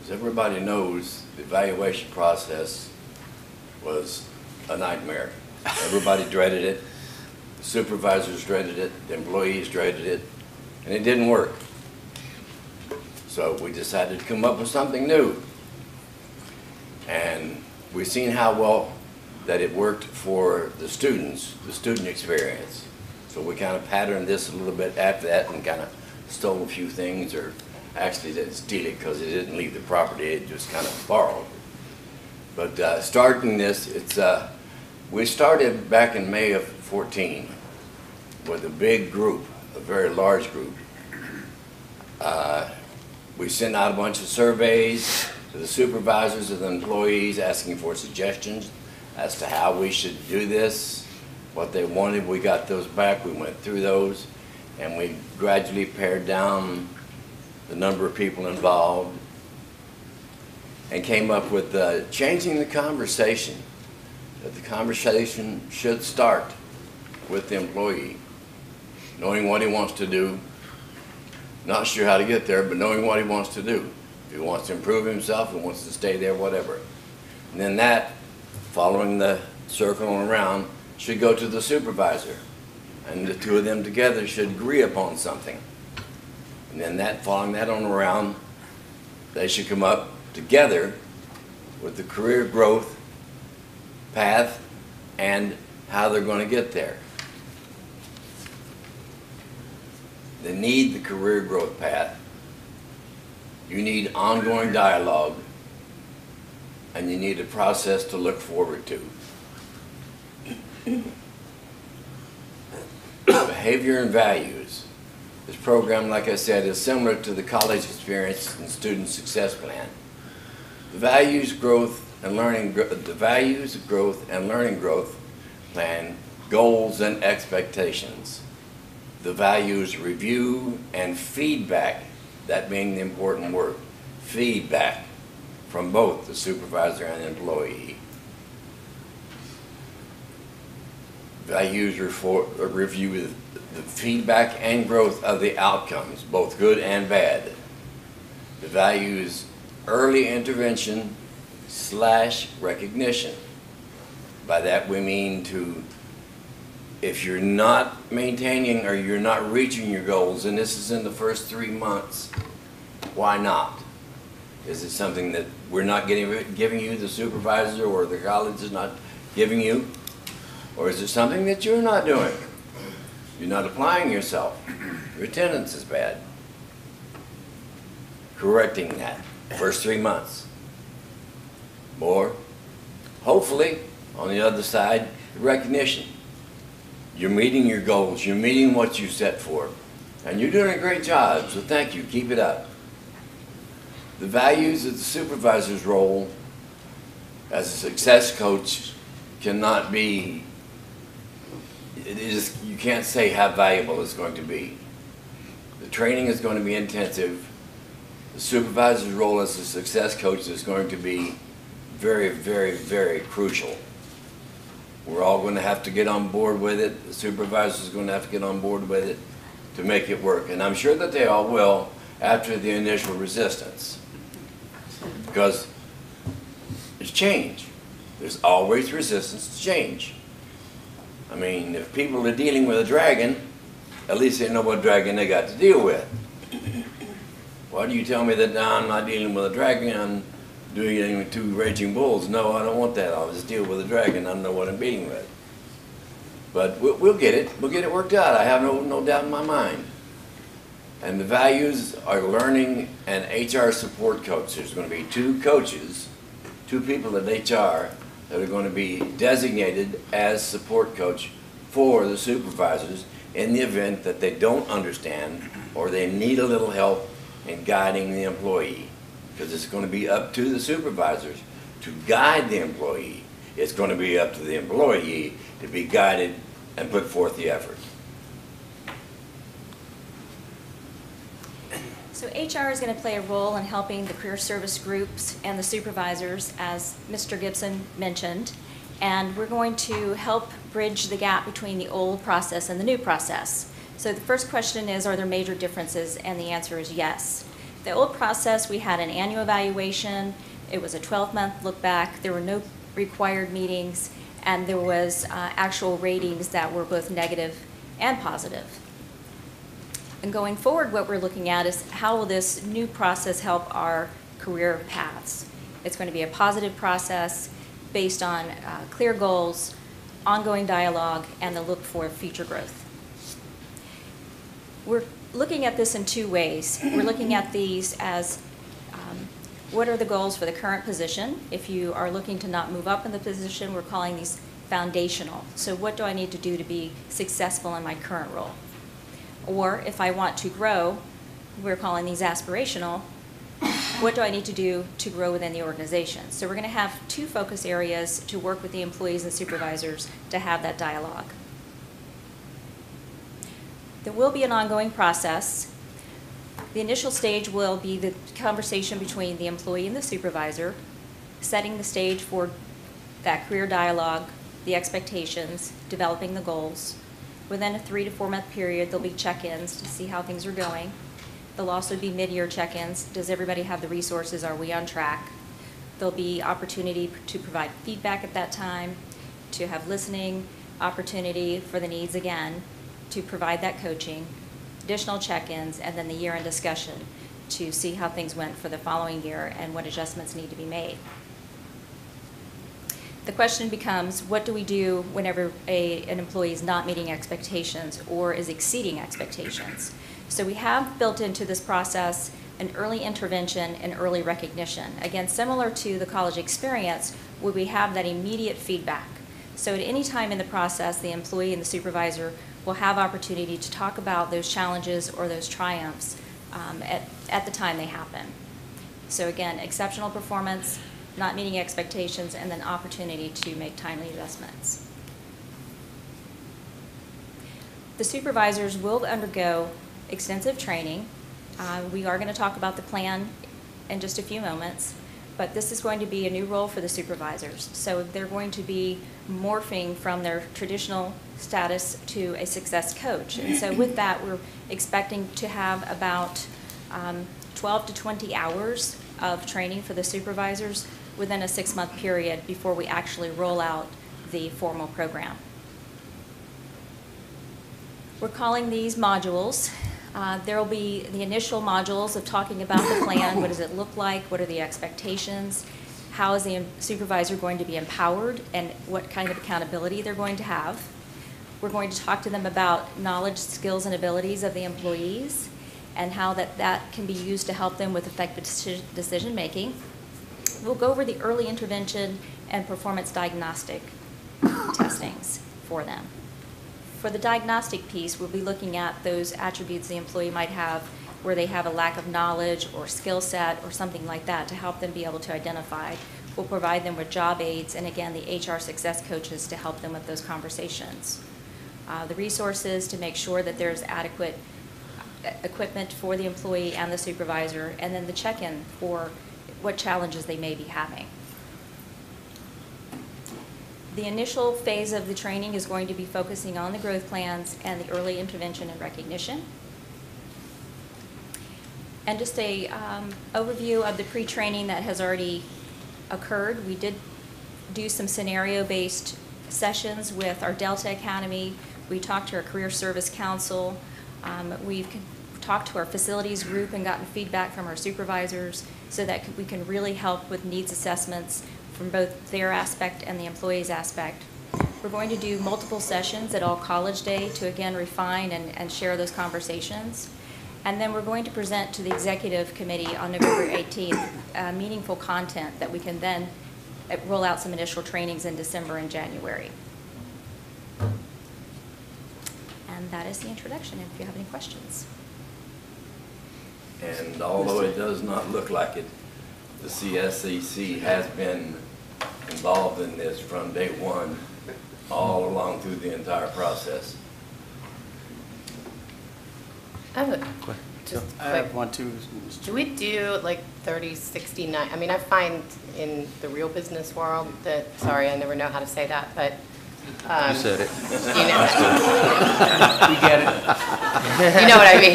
as everybody knows, the evaluation process was a nightmare. Everybody dreaded it, the supervisors dreaded it, the employees dreaded it, and it didn't work. So we decided to come up with something new. And we've seen how well that it worked for the students, the student experience. So we kind of patterned this a little bit after that and kind of stole a few things, or actually didn't steal it because it didn't leave the property, it just kind of borrowed. But starting this, we started back in May of 14 with a big group, a very large group. We sent out a bunch of surveys to the supervisors and the employees asking for suggestions as to how we should do this, what they wanted. We got those back, we went through those, and we gradually pared down the number of people involved and came up with changing the conversation. That the conversation should start with the employee, knowing what he wants to do, not sure how to get there, but knowing what he wants to do. If he wants to improve himself, if he wants to stay there, whatever. And then that, following the circle around, should go to the supervisor. And the two of them together should agree upon something. And then that, following that on around, they should come up together with the career growth path and how they're going to get there. They need the career growth path. You need ongoing dialogue, and you need a process to look forward to. Behavior and values. This program, like I said, is similar to the college experience and student success plan. The values, growth, and learning growth plan, goals and expectations. The values review and feedback, that being the important word, feedback from both the supervisor and employee. Values review the feedback and growth of the outcomes, both good and bad. The values early intervention / recognition. By that we mean if you're not maintaining or you're not reaching your goals, and this is in the first 3 months, why not? Is it something that we're not giving you, the supervisor, or the college is not giving you? Or is it something that you're not doing? You're not applying yourself. Your attendance is bad. Correcting that, first 3 months. Or, hopefully, on the other side, recognition. You're meeting your goals, you're meeting what you set for, and you're doing a great job, so thank you, keep it up. The values of the supervisor's role as a success coach cannot be, you can't say how valuable it's going to be. The training is going to be intensive. The supervisor's role as a success coach is going to be very, very, very crucial. We're all going to have to get on board with it. The supervisor is going to have to get on board with it to make it work. And I'm sure that they all will after the initial resistance. Because it's change. There's always resistance to change. I mean, if people are dealing with a dragon, at least they know what dragon they got to deal with. Why do you tell me that now I'm not dealing with a dragon, I'm doing it with 2 raging bulls? No, I don't want that. I'll just deal with a dragon. I don't know what I'm dealing with. But we'll get it. We'll get it worked out. I have no doubt in my mind. And the values are learning and HR support coach. There's going to be 2 coaches, 2 people at HR that are going to be designated as support coach for the supervisors in the event that they don't understand or they need a little help in guiding the employee. Because it's going to be up to the supervisors to guide the employee. It's going to be up to the employee to be guided and put forth the effort. So HR is going to play a role in helping the career service groups and the supervisors, as Mr. Gibson mentioned, and we're going to help bridge the gap between the old process and the new process. So the first question is, are there major differences? And the answer is yes. The old process, we had an annual evaluation, it was a 12-month look back, there were no required meetings, and there was actual ratings that were both negative and positive. And going forward, what we're looking at is how will this new process help our career paths? It's going to be a positive process based on clear goals, ongoing dialogue, and the look for future growth. We're looking at this in two ways. We're looking at these as what are the goals for the current position? If you are looking to not move up in the position, we're calling these foundational. So what do I need to do to be successful in my current role? Or if I want to grow, we're calling these aspirational. What do I need to do to grow within the organization? So we're going to have two focus areas to work with the employees and supervisors to have that dialogue. There will be an ongoing process. The initial stage will be the conversation between the employee and the supervisor, setting the stage for that career dialogue, the expectations, developing the goals. Within a 3 to 4 month period, there'll be check-ins to see how things are going. There'll also be mid-year check-ins. Does everybody have the resources? Are we on track? There'll be opportunity to provide feedback at that time, to have listening, opportunity for the needs again, to provide that coaching, additional check-ins, and then the year-end discussion to see how things went for the following year and what adjustments need to be made. The question becomes, what do we do whenever an employee is not meeting expectations or is exceeding expectations? So we have built into this process an early intervention and early recognition. Again, similar to the college experience, where we have that immediate feedback. So at any time in the process, the employee and the supervisor will have opportunity to talk about those challenges or those triumphs at the time they happen. So again, exceptional performance, not meeting expectations, and then opportunity to make timely adjustments. The supervisors will undergo extensive training. We are going to talk about the plan in just a few moments, but this is going to be a new role for the supervisors. So they're going to be morphing from their traditional status to a success coach. And so with that, we're expecting to have about 12 to 20 hours of training for the supervisors within a 6-month period before we actually roll out the formal program. We're calling these modules. There will be the initial modules of talking about the plan. What does it look like? What are the expectations? How is the supervisor going to be empowered, and what kind of accountability they're going to have? We're going to talk to them about knowledge, skills, and abilities of the employees and how that can be used to help them with effective decision making. We'll go over the early intervention and performance diagnostic testings for them. For the diagnostic piece, we'll be looking at those attributes the employee might have where they have a lack of knowledge or skill set or something like that to help them be able to identify. We'll provide them with job aids and, again, the HR success coaches to help them with those conversations. The resources to make sure that there's adequate equipment for the employee and the supervisor, and then the check-in for what challenges they may be having. The initial phase of the training is going to be focusing on the growth plans and the early intervention and recognition. And just a overview of the pre-training that has already occurred. We did do some scenario-based sessions with our Delta Academy. We talked to our Career Service Counsel. We've talked to our facilities group and gotten feedback from our supervisors so that we can really help with needs assessments from both their aspect and the employee's aspect. We're going to do multiple sessions at All College Day to, again, refine and share those conversations. And then we're going to present to the Executive Committee on November 18th meaningful content that we can then roll out some initial trainings in December and January. And that is the introduction, if you have any questions. And although it does not look like it, the CSEC has been involved in this from day one, all along through the entire process. I have just I have quick. one too. Do we do like 30, 60, 90? I mean, I find in the real business world that, sorry, I never know how to say that, but. You said it. You know. We get it. You know what I mean?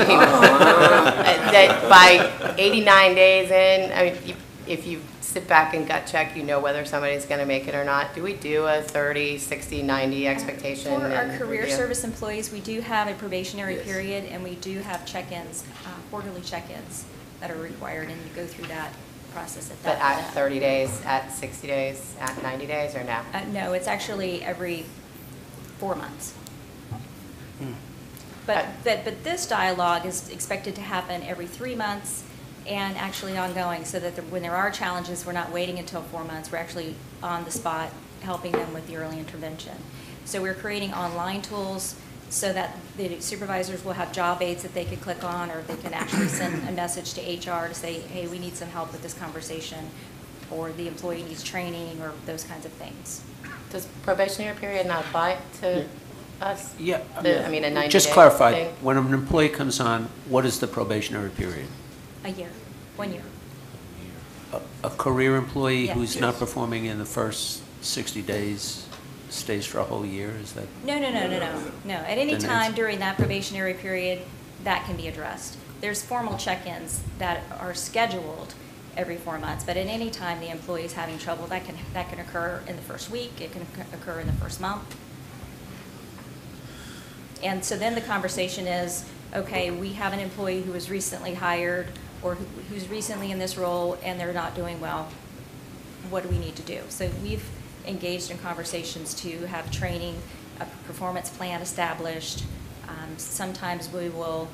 That by 89 days in, I mean, if you sit back and gut check, you know whether somebody's going to make it or not. Do we do a 30, 60, 90 expectation? For our and career review? service employees, we do have a probationary period, and we do have check-ins, quarterly check-ins that are required, and you go through that process at But that. at 30 days, at 60 days, at 90 days, or no? No, it's actually every 4 months. But this dialogue is expected to happen every 3 months and actually ongoing, so that when there are challenges, we're not waiting until 4 months. We're actually on the spot, helping them with the early intervention. So we're creating online tools so that the supervisors will have job aids that they can click on, or they can actually send a message to HR to say, hey, we need some help with this conversation, or the employee needs training, or those kinds of things. Does probationary period not apply to us? Yeah. I mean, a 90-day Just clarify, thing? when an employee comes on, what is the probationary period? A year, 1 year. A career employee Yes. who's not performing in the first 60 days stays for a whole year, is that? No. At any Then time it's- during that probationary period, that can be addressed. There's formal check-ins that are scheduled every 4 months, but at any time the employee is having trouble, that can occur in the first week, it can occur in the first month. And so then the conversation is, okay, we have an employee who was recently hired, or who's recently in this role, and they're not doing well. What do we need to do? So we've engaged in conversations to have training, a performance plan established. Sometimes we will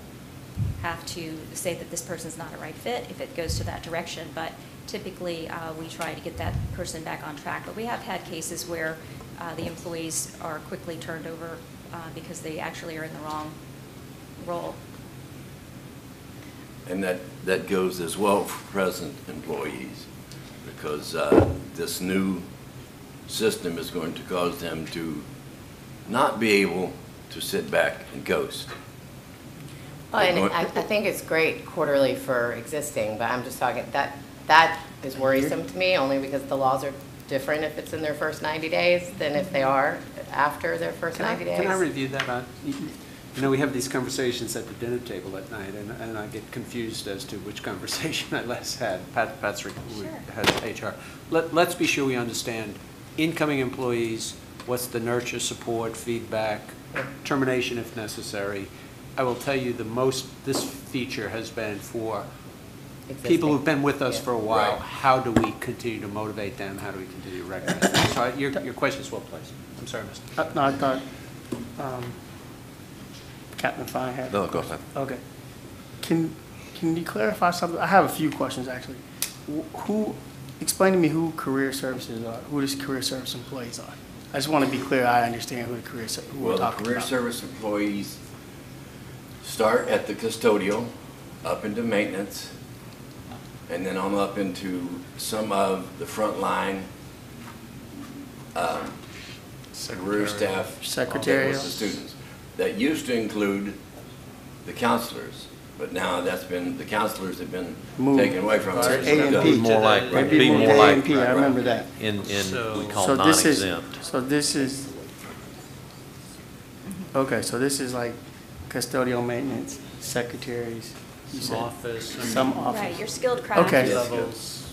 have to say that this person's not a right fit if it goes to that direction, but typically we try to get that person back on track. But we have had cases where the employees are quickly turned over because they actually are in the wrong role. And that goes as well for present employees, because this new system is going to cause them to not be able to sit back and coast. Well, and I think it's great quarterly for existing, but I'm just talking, that is worrisome to me, only because the laws are different if it's in their first 90 days than if they are after their first 90 days. Can I review that? You know, we have these conversations at the dinner table at night, and I get confused as to which conversation I last had. Patrick, who has HR. Let's be sure we understand incoming employees, what's the nurture, support, feedback, termination if necessary. I will tell you this feature has been for people who've been with us for a while. Right. How do we continue to motivate them? How do we continue to recognize them? So your question is well placed. I'm sorry, Mr. No, I thought Captain Fine had. No, go ahead. Okay. Can you clarify something? I have a few questions, actually. Explain to me who career services are, who these career service employees are. I just want to be clear, I understand who the who we're talking about. Well, the career service employees start at the custodial, up into maintenance, and then on up into some of the frontline career staff, secretarial, with the students. That used to include the counselors, but now the counselors have been taken away from us. A&P. More like, be more like A&P, I remember that. we call non-exempt. So this is, okay, so this is like custodial maintenance, secretaries. Some office. Some office. Right, your skilled craft. Okay. Levels.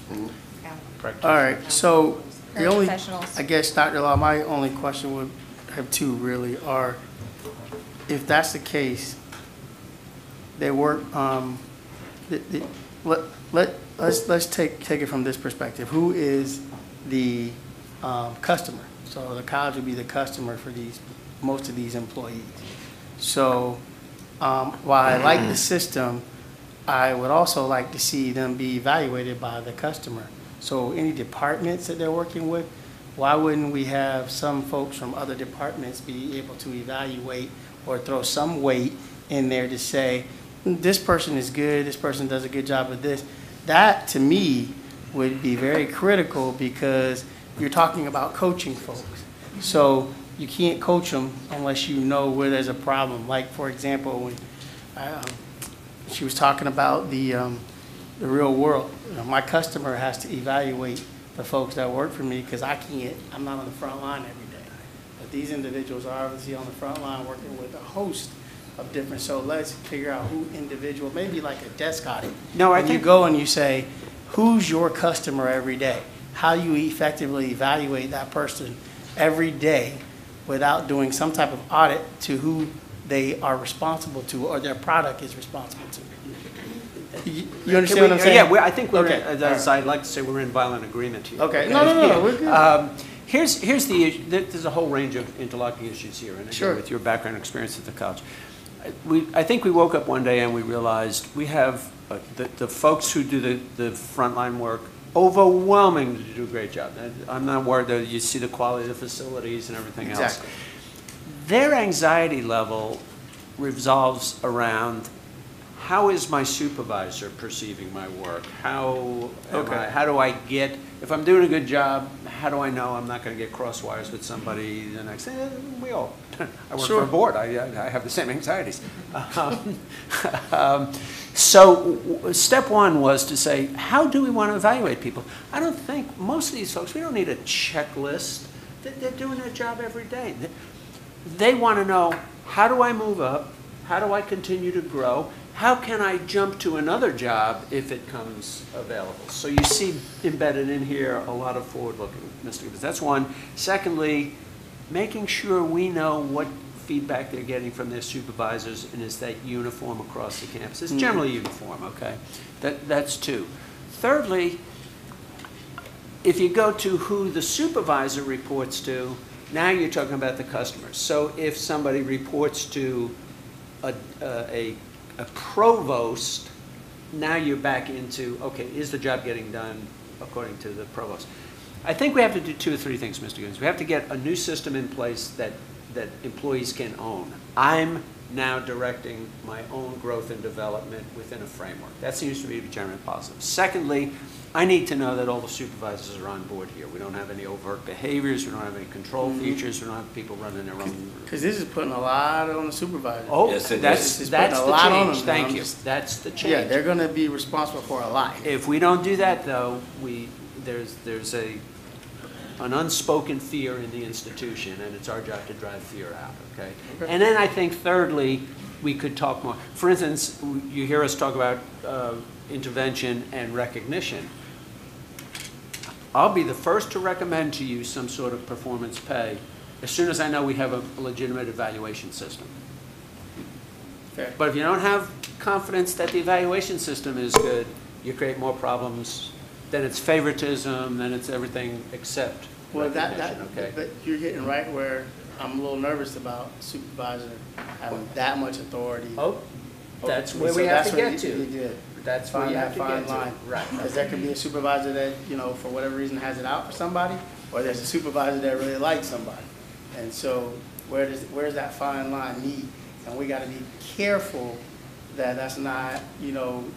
All right, so the only, Paraprofessionals. I guess, Dr. Law, my only question would have two really are, if that's the case, they work, let's take it from this perspective. Who is the customer? So the college would be the customer for most of these employees. So while I like the system, I would also like to see them be evaluated by the customer. So any departments that they're working with, why wouldn't we have some folks from other departments be able to evaluate or throw some weight in there to say, this person is good, this person does a good job of this? That, to me, would be very critical, because you're talking about coaching folks. So you can't coach them unless you know where there's a problem. Like, for example, when she was talking about the real world. You know, my customer has to evaluate the folks that work for me because I'm not on the front line every day. But these individuals are obviously on the front line working with a host of different, so let's figure out who individual, maybe like a desk audit. No, I When think you go and you say, who's your customer every day? How you effectively evaluate that person every day without doing some type of audit to who they are responsible to or their product is responsible to. You understand what I'm saying? Yeah, I think we're, Okay. as I'd like to say, we're in violent agreement here. Okay. No, we're good. Here's the issue. There's a whole range of interlocking issues here, and again, Sure. with your background and experience at the college. I think we woke up one day and we realized we have the folks who do the frontline work overwhelmingly do a great job. I'm not worried that you see the quality of the facilities and everything else. Exactly. Their anxiety level revolves around how is my supervisor perceiving my work? How do I get, if I'm doing a good job, how do I know I'm not going to get cross wires with somebody the next day? We all, I work for a board, I have the same anxieties. So step one was to say, how do we want to evaluate people? I don't think, most of these folks, we don't need a checklist. They're doing their job every day. They want to know, how do I move up? How do I continue to grow? How can I jump to another job if it comes available? So you see embedded in here a lot of forward-looking, Mr. Gibbons. That's one. Secondly, making sure we know what feedback they're getting from their supervisors, and is that uniform across the campus? It's generally uniform, okay? That's two. Thirdly, if you go to who the supervisor reports to, now you're talking about the customers. So if somebody reports to a provost, now you're back into, okay, is the job getting done according to the provost? I think we have to do 2 or 3 things, Mr. Gibbons. We have to get a new system in place that employees can own. I'm now directing my own growth and development within a framework. That seems to be generally positive. Secondly, I need to know that all the supervisors are on board here. We don't have any overt behaviors, we don't have any control features, we don't have people running their own. Because this is putting a lot on the supervisor. Oh, Yes, it that's is. the change. Thank you. That's the change. Yeah, they're going to be responsible for a lot. If we don't do that, though, there's an unspoken fear in the institution, and it's our job to drive fear out, okay? And then I think thirdly, we could talk more. For instance, you hear us talk about intervention and recognition. I'll be the first to recommend to you some sort of performance pay as soon as I know we have a legitimate evaluation system. Fair. But if you don't have confidence that the evaluation system is good, you create more problems. Then it's favoritism, then it's everything except recognition, okay? But you're hitting right where I'm a little nervous about supervisor having that much authority. Oh, that's where we have to get to. You did. That's where you have to get to. Line. Right. Because there could be a supervisor that, for whatever reason has it out for somebody, or there's a supervisor that really likes somebody. And so where's that fine line meet? And we got to be careful that that's not,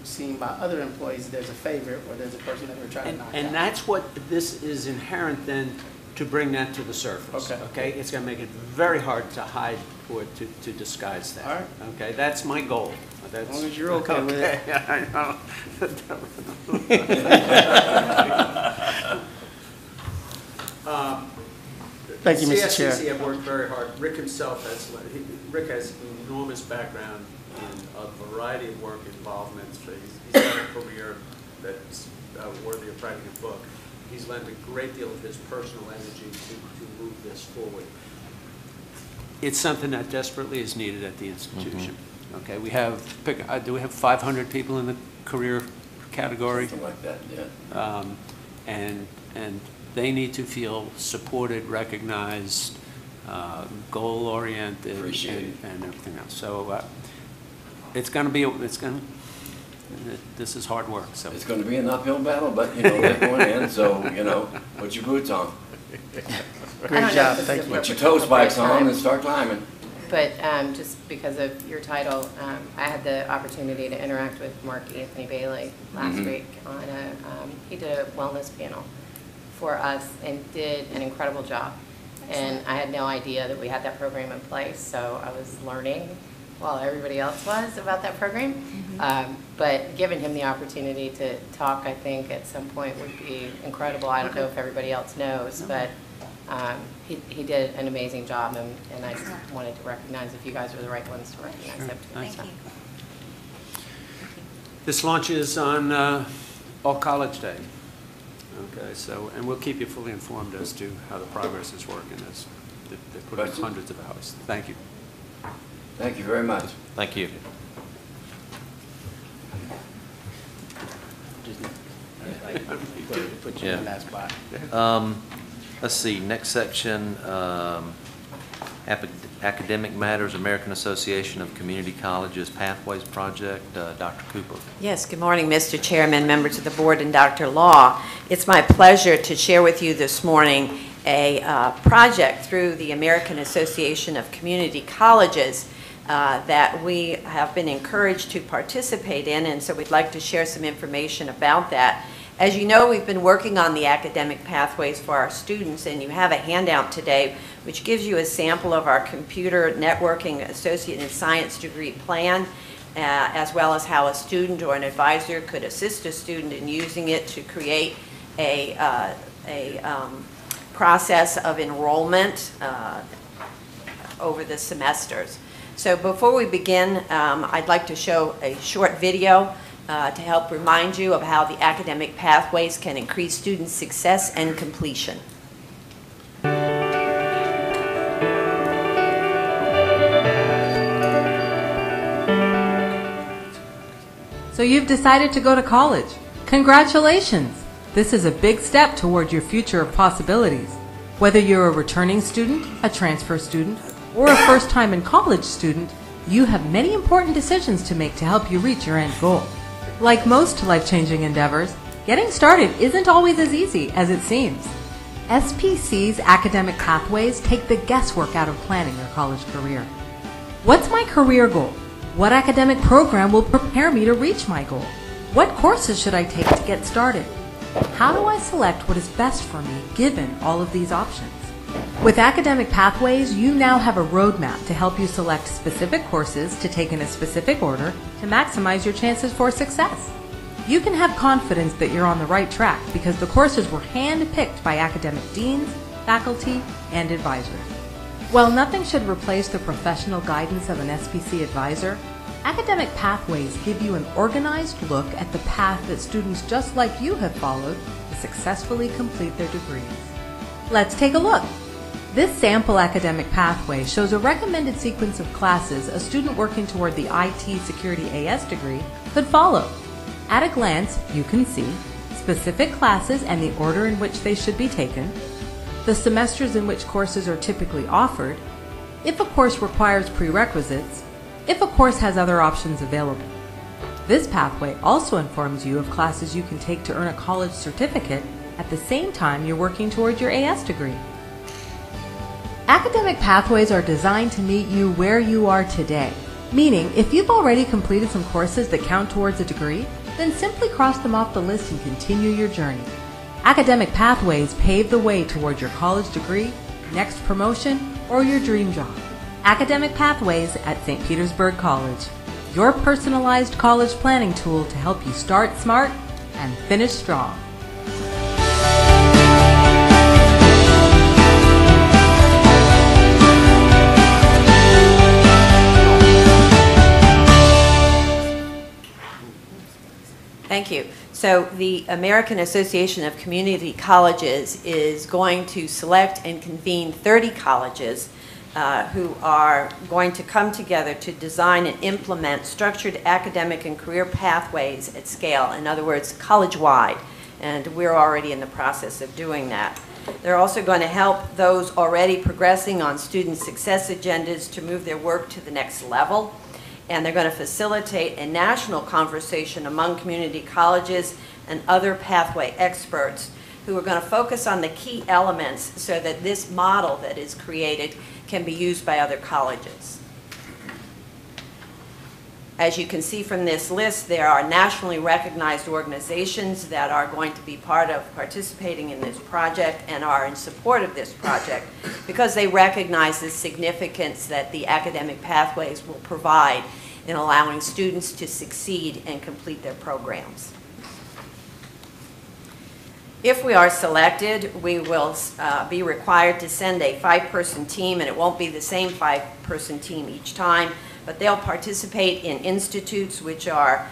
seen by other employees. There's a favorite or there's a person that we're trying to knock out. And that's what this is inherent then, to bring that to the surface. Okay. It's going to make it very hard to hide or to disguise that. All right. Okay. That's my goal. That's, as long as you're okay with it. Yeah, I know. Thank you, Mr. Chair. CSEC have worked very hard. Rick himself Rick has enormous background in a variety of work involvements. He's got a career that's worthy of writing a book. He's lent a great deal of his personal energy to move this forward. It's something that desperately is needed at the institution. Okay, we have, do we have 500 people in the career category? Something like that, yeah. And they need to feel supported, recognized, goal-oriented, and everything else. So it's going to be, this is hard work. So it's going to be an uphill battle, but they're going in. So put your boots on. Great job. Thank you. Put your toe spikes on and start climbing. But just because of your title, I had the opportunity to interact with Mark Anthony Bailey last week on he did a wellness panel for us and did an incredible job. And I had no idea that we had that program in place, so I was learning while everybody else was about that program. But giving him the opportunity to talk, I think, at some point would be incredible. I don't know if everybody else knows, but he did an amazing job, and I just wanted to recognize if you guys were the right ones to recognize him. Thank you. This launches on All College Day. Okay, so, and we'll keep you fully informed as to how the progress is working as they put in hundreds of hours. Thank you. Thank you very much. Thank you. Put you in that spot. Let's see, next section, Academic Matters, American Association of Community Colleges Pathways Project. Dr. Cooper. Yes, good morning, Mr. Chairman, members of the board, and Dr. Law. It's my pleasure to share with you this morning a project through the American Association of Community Colleges that we have been encouraged to participate in, and so we'd like to share some information about that. As you know, we've been working on the academic pathways for our students, and you have a handout today which gives you a sample of our Computer Networking Associate in Science degree plan, as well as how a student or an advisor could assist a student in using it to create a process of enrollment over the semesters. So before we begin, I'd like to show a short video to help remind you of how the academic pathways can increase student success and completion. So you've decided to go to college. Congratulations! This is a big step toward your future of possibilities. Whether you're a returning student, a transfer student, or a first-time in college student, you have many important decisions to make to help you reach your end goal. Like most life-changing endeavors, getting started isn't always as easy as it seems. SPC's academic pathways take the guesswork out of planning your college career. What's my career goal? What academic program will prepare me to reach my goal? What courses should I take to get started? How do I select what is best for me given all of these options? With academic pathways, you now have a roadmap to help you select specific courses to take in a specific order to maximize your chances for success. You can have confidence that you're on the right track because the courses were hand-picked by academic deans, faculty, and advisors. While nothing should replace the professional guidance of an SPC advisor, academic pathways give you an organized look at the path that students just like you have followed to successfully complete their degrees. Let's take a look. This sample academic pathway shows a recommended sequence of classes a student working toward the IT Security AS degree could follow. At a glance, you can see specific classes and the order in which they should be taken, the semesters in which courses are typically offered, if a course requires prerequisites, if a course has other options available. This pathway also informs you of classes you can take to earn a college certificate at the same time you're working toward your AS degree. Academic pathways are designed to meet you where you are today, meaning if you've already completed some courses that count towards a degree, then simply cross them off the list and continue your journey. Academic pathways pave the way toward your college degree, next promotion, or your dream job. Academic Pathways at St. Petersburg College, your personalized college planning tool to help you start smart and finish strong. Thank you. So the American Association of Community Colleges is going to select and convene 30 colleges who are going to come together to design and implement structured academic and career pathways at scale, in other words, college-wide, and we're already in the process of doing that. They're also going to help those already progressing on student success agendas to move their work to the next level, and they're going to facilitate a national conversation among community colleges and other pathway experts who are going to focus on the key elements so that this model that is created can be used by other colleges. As you can see from this list, there are nationally recognized organizations that are going to be part of participating in this project and are in support of this project because they recognize the significance that the academic pathways will provide in allowing students to succeed and complete their programs. If we are selected, we will be required to send a 5-person team, and it won't be the same 5-person team each time, but they'll participate in institutes which are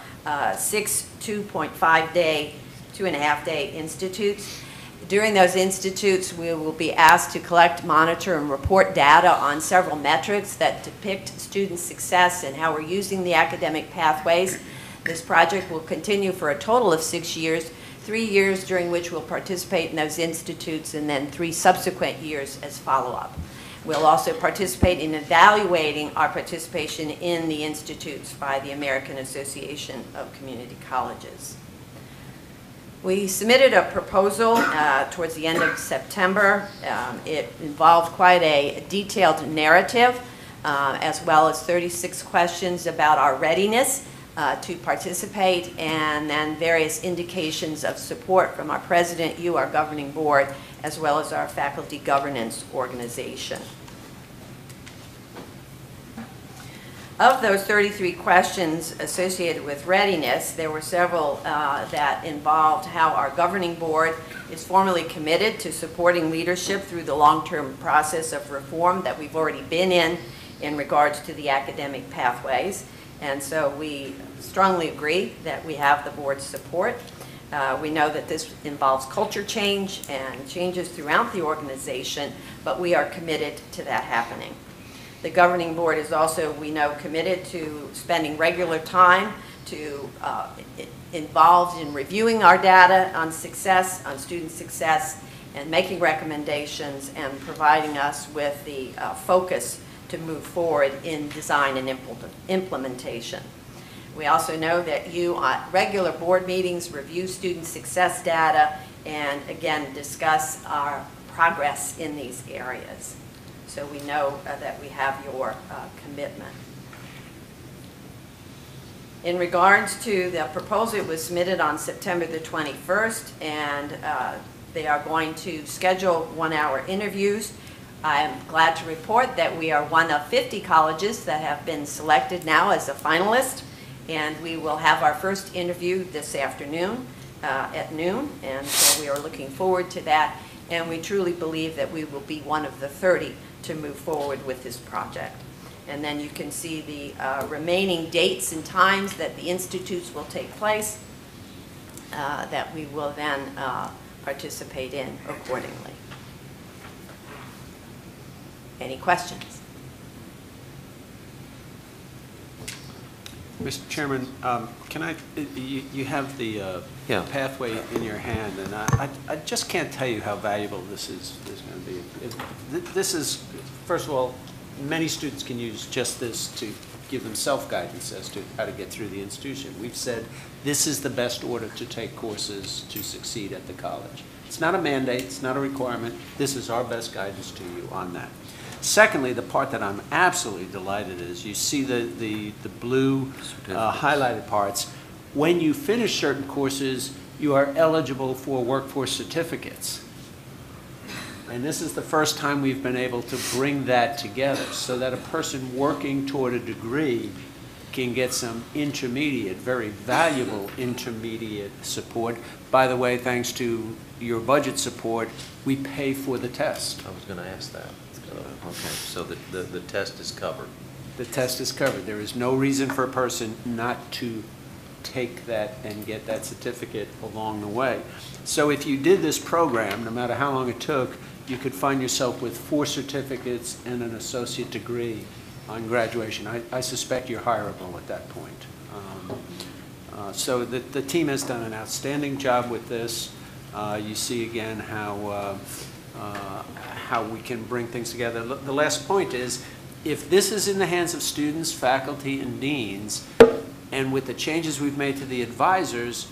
6 2.5-day, 2.5-day institutes. During those institutes, we will be asked to collect, monitor, and report data on several metrics that depict student success and how we're using the academic pathways. This project will continue for a total of 6 years, 3 years during which we'll participate in those institutes, and then 3 subsequent years as follow-up. We'll also participate in evaluating our participation in the institutes by the American Association of Community Colleges. We submitted a proposal towards the end of September. It involved quite a detailed narrative, as well as 36 questions about our readiness to participate, and then various indications of support from our president, you, our governing board, as well as our faculty governance organization. Of those 33 questions associated with readiness, there were several that involved how our governing board is formally committed to supporting leadership through the long-term process of reform that we've already been in regards to the academic pathways. And so we strongly agree that we have the board's support. We know that this involves culture change and changes throughout the organization, but we are committed to that happening. The governing board is also, we know, committed to spending regular time to involved in reviewing our data on success, on student success, and making recommendations and providing us with the focus to move forward in design and implementation. We also know that you, at regular board meetings, review student success data and, again, discuss our progress in these areas. So we know that we have your commitment. In regards to the proposal, it was submitted on September the 21st, and they are going to schedule 1-hour interviews. I'm glad to report that we are one of 50 colleges that have been selected now as a finalist, and we will have our first interview this afternoon at noon, and so we are looking forward to that, and we truly believe that we will be one of the 30 to move forward with this project. And then you can see the remaining dates and times that the institutes will take place that we will then participate in accordingly. Any questions? Mr. Chairman, can I, you have the pathway in your hand, and I just can't tell you how valuable this is going to be. This is, first of all, many students can use just this to give them self-guidance as to how to get through the institution. We've said this is the best order to take courses to succeed at the college. It's not a mandate, it's not a requirement. This is our best guidance to you on that. Secondly, the part that I'm absolutely delighted is you see the blue highlighted parts. When you finish certain courses, you are eligible for workforce certificates. And this is the first time we've been able to bring that together so that a person working toward a degree can get some intermediate, very valuable intermediate support. By the way, thanks to your budget support, we pay for the test. I was going to ask that. Okay, so the test is covered. The test is covered. There is no reason for a person not to take that and get that certificate along the way. So if you did this program, no matter how long it took, you could find yourself with 4 certificates and an associate degree on graduation. I suspect you're hireable at that point. So the team has done an outstanding job with this. You see again how we can bring things together. The last point is, if this is in the hands of students, faculty, and deans, and with the changes we've made to the advisors,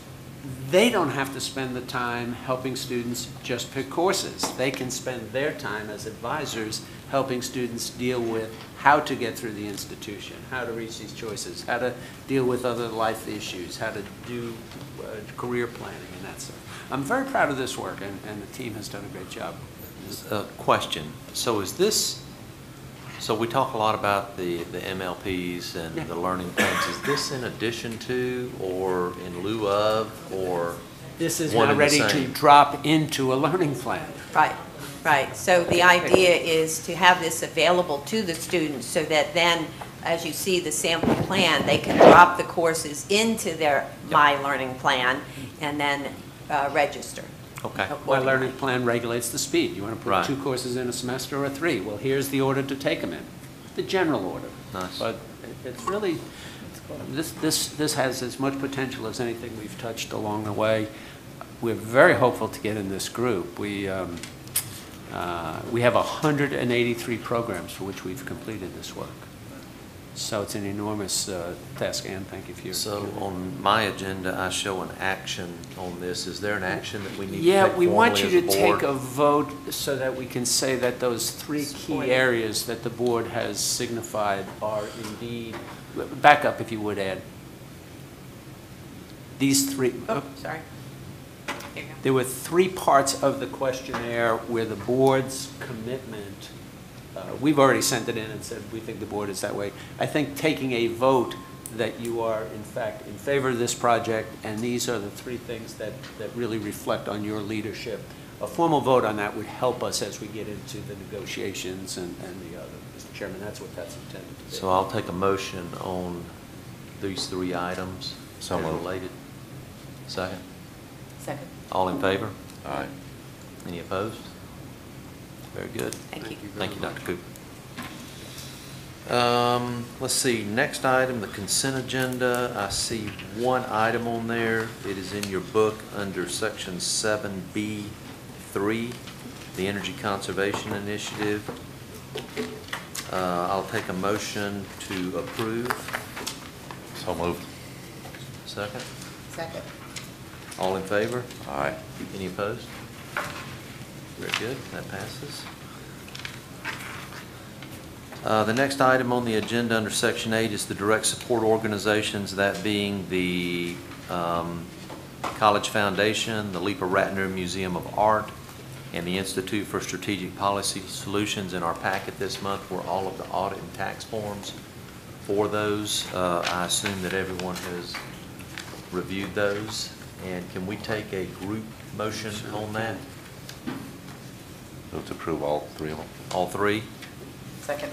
they don't have to spend the time helping students just pick courses. They can spend their time as advisors helping students deal with how to get through the institution, how to reach these choices, how to deal with other life issues, how to do career planning and that stuff. I'm very proud of this work, and the team has done a great job. Question. So is this So we talk a lot about the MLPs and the learning plans. Is this in addition to, or in lieu of, or This is one now and the ready to same? drop into a learning plan. Right, right. So the idea is to have this available to the students so that then, as you see the sample plan, they can drop the courses into their My Learning Plan and then register. Okay. My learning plan regulates the speed. You want to put Right. 2 courses in a semester or 3? Well, here's the order to take them in, the general order. Nice. But it's really, this has as much potential as anything we've touched along the way. We're very hopeful to get in this group. We have 183 programs for which we've completed this work. So it's an enormous task, and thank you for your. So on my agenda, I show an action on this. Is there an action that we need to take Yeah, we want formally you as to a board? take a vote so that we can say that those 3 key areas that the board has signified are indeed, back up if you would, Ed. These 3. Oh, sorry. There were 3 parts of the questionnaire where the board's commitment, we've already sent it in and said we think the board is that way. I think taking a vote that you are in fact in favor of this project, and these are the 3 things that really reflect on your leadership. A formal vote on that would help us as we get into the negotiations and the other. Mr. Chairman, that's what that's intended to be. So I'll take a motion on these 3 items So as moved. related. Second? Second. All in favor? Aye. Any opposed? Very good. Thank you. Thank you, Dr. Cooper. Let's see, next item, the consent agenda. I see 1 item on there. It is in your book under section 7B3, the Energy Conservation Initiative. I'll take a motion to approve. So moved. Second? Second. All in favor? Aye. Any opposed? Very good, that passes. The next item on the agenda under Section 8 is the direct support organizations, that being the College Foundation, the Lipa Ratner Museum of Art, and the Institute for Strategic Policy Solutions. In our packet this month were all of the audit and tax forms for those. I assume that everyone has reviewed those. And can we take a group motion on that? Move to approve all 3 of them. All 3? Second.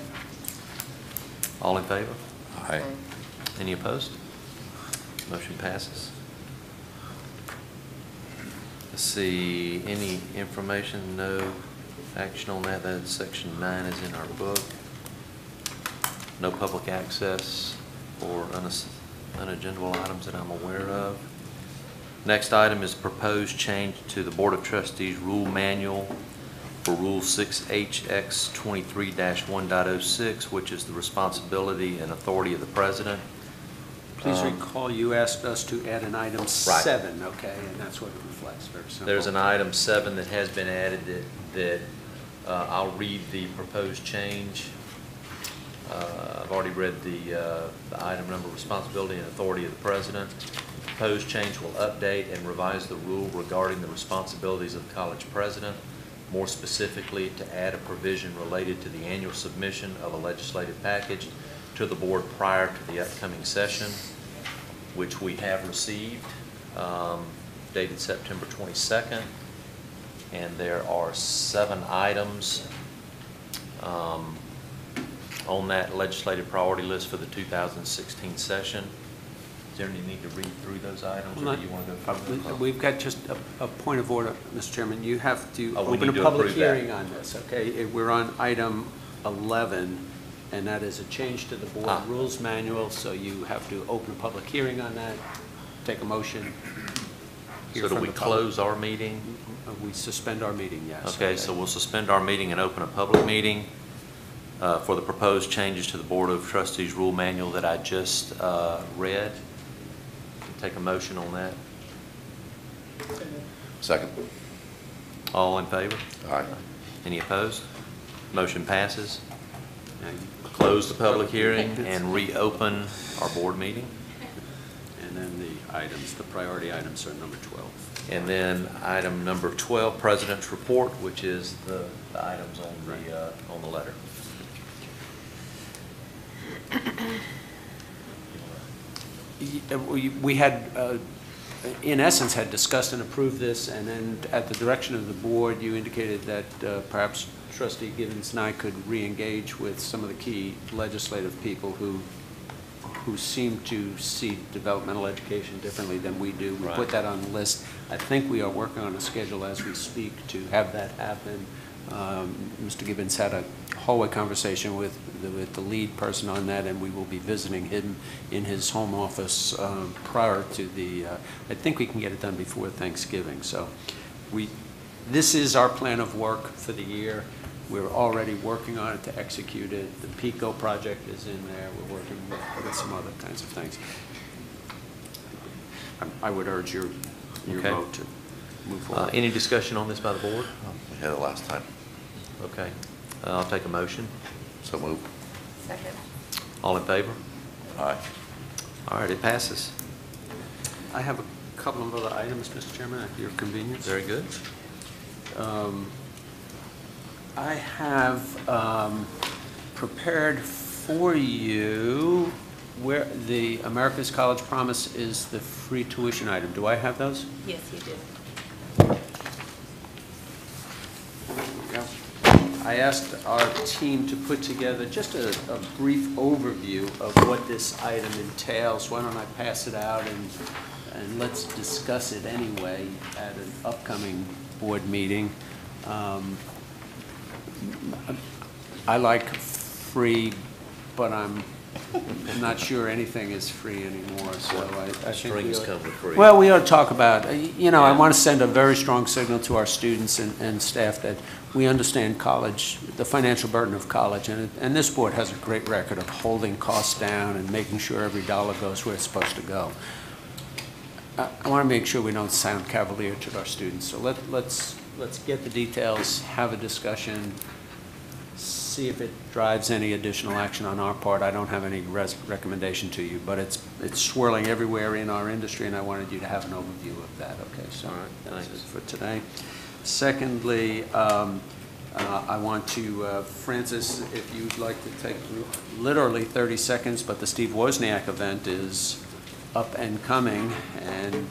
All in favor? Aye. Any opposed? Motion passes. Let's see, any information, no action on that. That section 9 is in our book. No public access for unagendable items that I'm aware of. Next item is proposed change to the Board of Trustees Rule Manual for Rule 6HX 23-1.06, which is the responsibility and authority of the President. Please recall you asked us to add an item 7, okay, and that's what it reflects, very simple. There's an item 7 that has been added that I'll read the proposed change. I've already read the item number, responsibility and authority of the President. The proposed change will update and revise the rule regarding the responsibilities of the college president, more specifically to add a provision related to the annual submission of a legislative package to the board prior to the upcoming session, which we have received, dated September 22nd. And there are 7 items on that legislative priority list for the 2016 session. Is there any need to read through those items, or do you want to go through them? We've got just a point of order, Mr. Chairman. You have to Oh, we open a need to public approve that. hearing on this, okay? We're on item 11, and that is a change to the board rules manual, so you have to open a public hearing on that, take a motion. hear So do from we the public. close our meeting? We suspend our meeting, yes. Okay, so we'll suspend our meeting and open a public meeting for the proposed changes to the Board of Trustees Rule Manual that I just read. Take a motion on that. Second. All in favor? Aye. Any opposed? Motion passes. Close the public hearing and reopen our board meeting. And then the items, the priority items are number 12. And then item number 12, President's Report, which is the items on the letter. we had, in essence, had discussed and approved this, and then at the direction of the board, you indicated that perhaps Trustee Gibbons and I could re-engage with some of the key legislative people who seem to see developmental education differently than we do. We put that on the list. I think we are working on a schedule as we speak to have that happen. Mr. Gibbons had a hallway conversation with the lead person on that, and we will be visiting him in his home office prior to the, I think we can get it done before Thanksgiving. So this is our plan of work for the year. We're already working on it to execute it. The PICO project is in there. We're working with some other kinds of things. I would urge your vote to move forward. Any discussion on this by the board? We had it last time. Okay. I'll take a motion. So move. Second. All in favor? Aye. All right, it passes. I have a couple of other items, Mr. Chairman, at your convenience. Very good. I have prepared for you where the America's College Promise is the free tuition item. Do I have those? Yes, you do. I asked our team to put together just a brief overview of what this item entails. Why don't I pass it out and let's discuss it anyway at an upcoming board meeting. I like free, but I'm not sure anything is free anymore. So I think strings come with free. Well, we ought to talk about, I want to send a very strong signal to our students and staff that we understand college, the financial burden of college, and this board has a great record of holding costs down and making sure every dollar goes where it's supposed to go. I want to make sure we don't sound cavalier to our students. So let's get the details, have a discussion, see if it drives any additional action on our part. I don't have any recommendation to you, but it's swirling everywhere in our industry, and I wanted you to have an overview of that. Okay, so that's it for today. Secondly, I want to, Francis, if you'd like to take literally 30 seconds, but the Steve Wozniak event is up and coming, and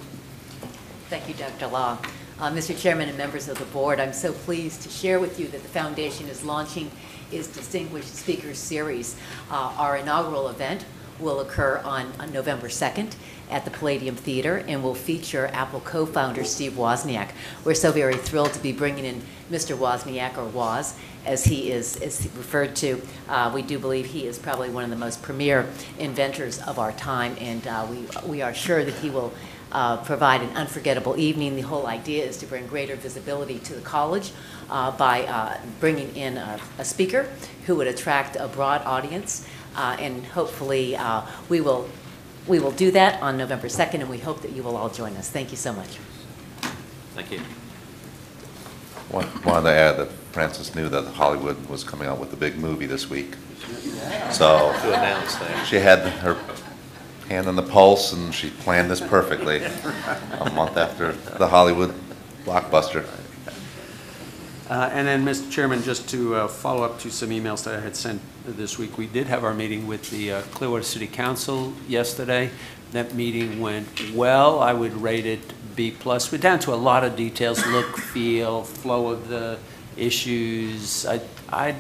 thank you, Dr. Law. Mr. Chairman and members of the board, I'm so pleased to share with you that the foundation is launching its Distinguished Speakers Series. Our inaugural event will occur on November 2nd at the Palladium Theater and will feature Apple co-founder Steve Wozniak. We're so very thrilled to be bringing in Mr. Wozniak, or Woz, as he is referred to. We do believe he is probably one of the most premier inventors of our time, and we are sure that he will provide an unforgettable evening. The whole idea is to bring greater visibility to the college by bringing in a speaker who would attract a broad audience, and hopefully we will do that on November 2nd, and we hope that you will all join us. Thank you so much. Thank you. Wanted to add that Frances knew that Hollywood was coming out with a big movie this week. So to announce that. She had her hand on the pulse, and she planned this perfectly a month after the Hollywood blockbuster. And then, Mr. Chairman, just to follow up to some emails that I had sent this week, we did have our meeting with the Clearwater City Council yesterday. That meeting went well. I would rate it B+. We're down to a lot of details: look, feel, flow of the issues. I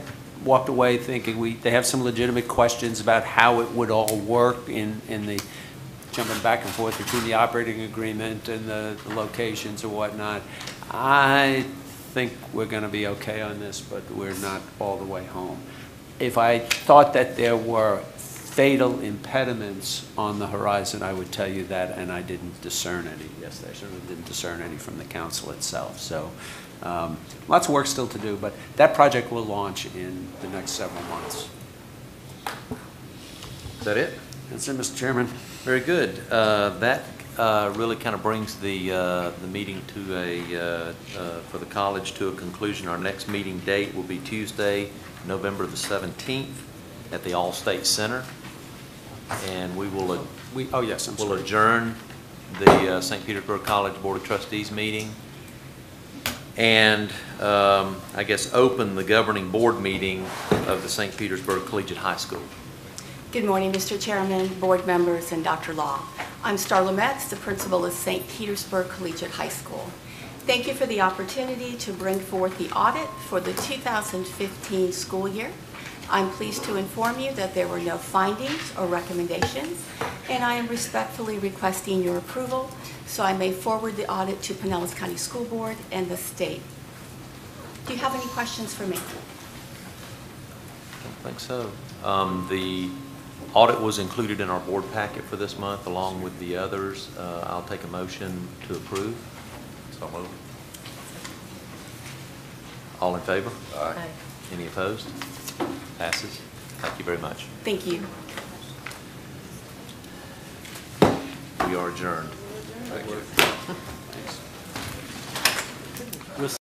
walked away thinking they have some legitimate questions about how it would all work in the jumping back and forth between the operating agreement and the locations and whatnot. I think we're going to be okay on this, but we're not all the way home. If I thought that there were fatal impediments on the horizon, I would tell you that, and I didn't discern any. Yes, I certainly didn't discern any from the council itself. So lots of work still to do, but that project will launch in the next several months. Is that it? That's it, Mr. Chairman. Very good. That really kind of brings the meeting to for the college to a conclusion. Our next meeting date will be Tuesday, November the 17th at the All-State Center. And we will we'll adjourn the St. Petersburg College Board of Trustees meeting and I guess open the governing board meeting of the St. Petersburg Collegiate High School. Good morning, Mr. Chairman, board members, and Dr. Law. I'm Starla Metz, the principal of St. Petersburg Collegiate High School. Thank you for the opportunity to bring forth the audit for the 2015 school year. I'm pleased to inform you that there were no findings or recommendations, and I am respectfully requesting your approval so I may forward the audit to Pinellas County School Board and the state. Do you have any questions for me? I don't think so. The audit was included in our board packet for this month along with the others. I'll take a motion to approve. So moved. All in favor? Aye. Any opposed? Passes. Thank you very much. Thank you. We are adjourned. Thank you.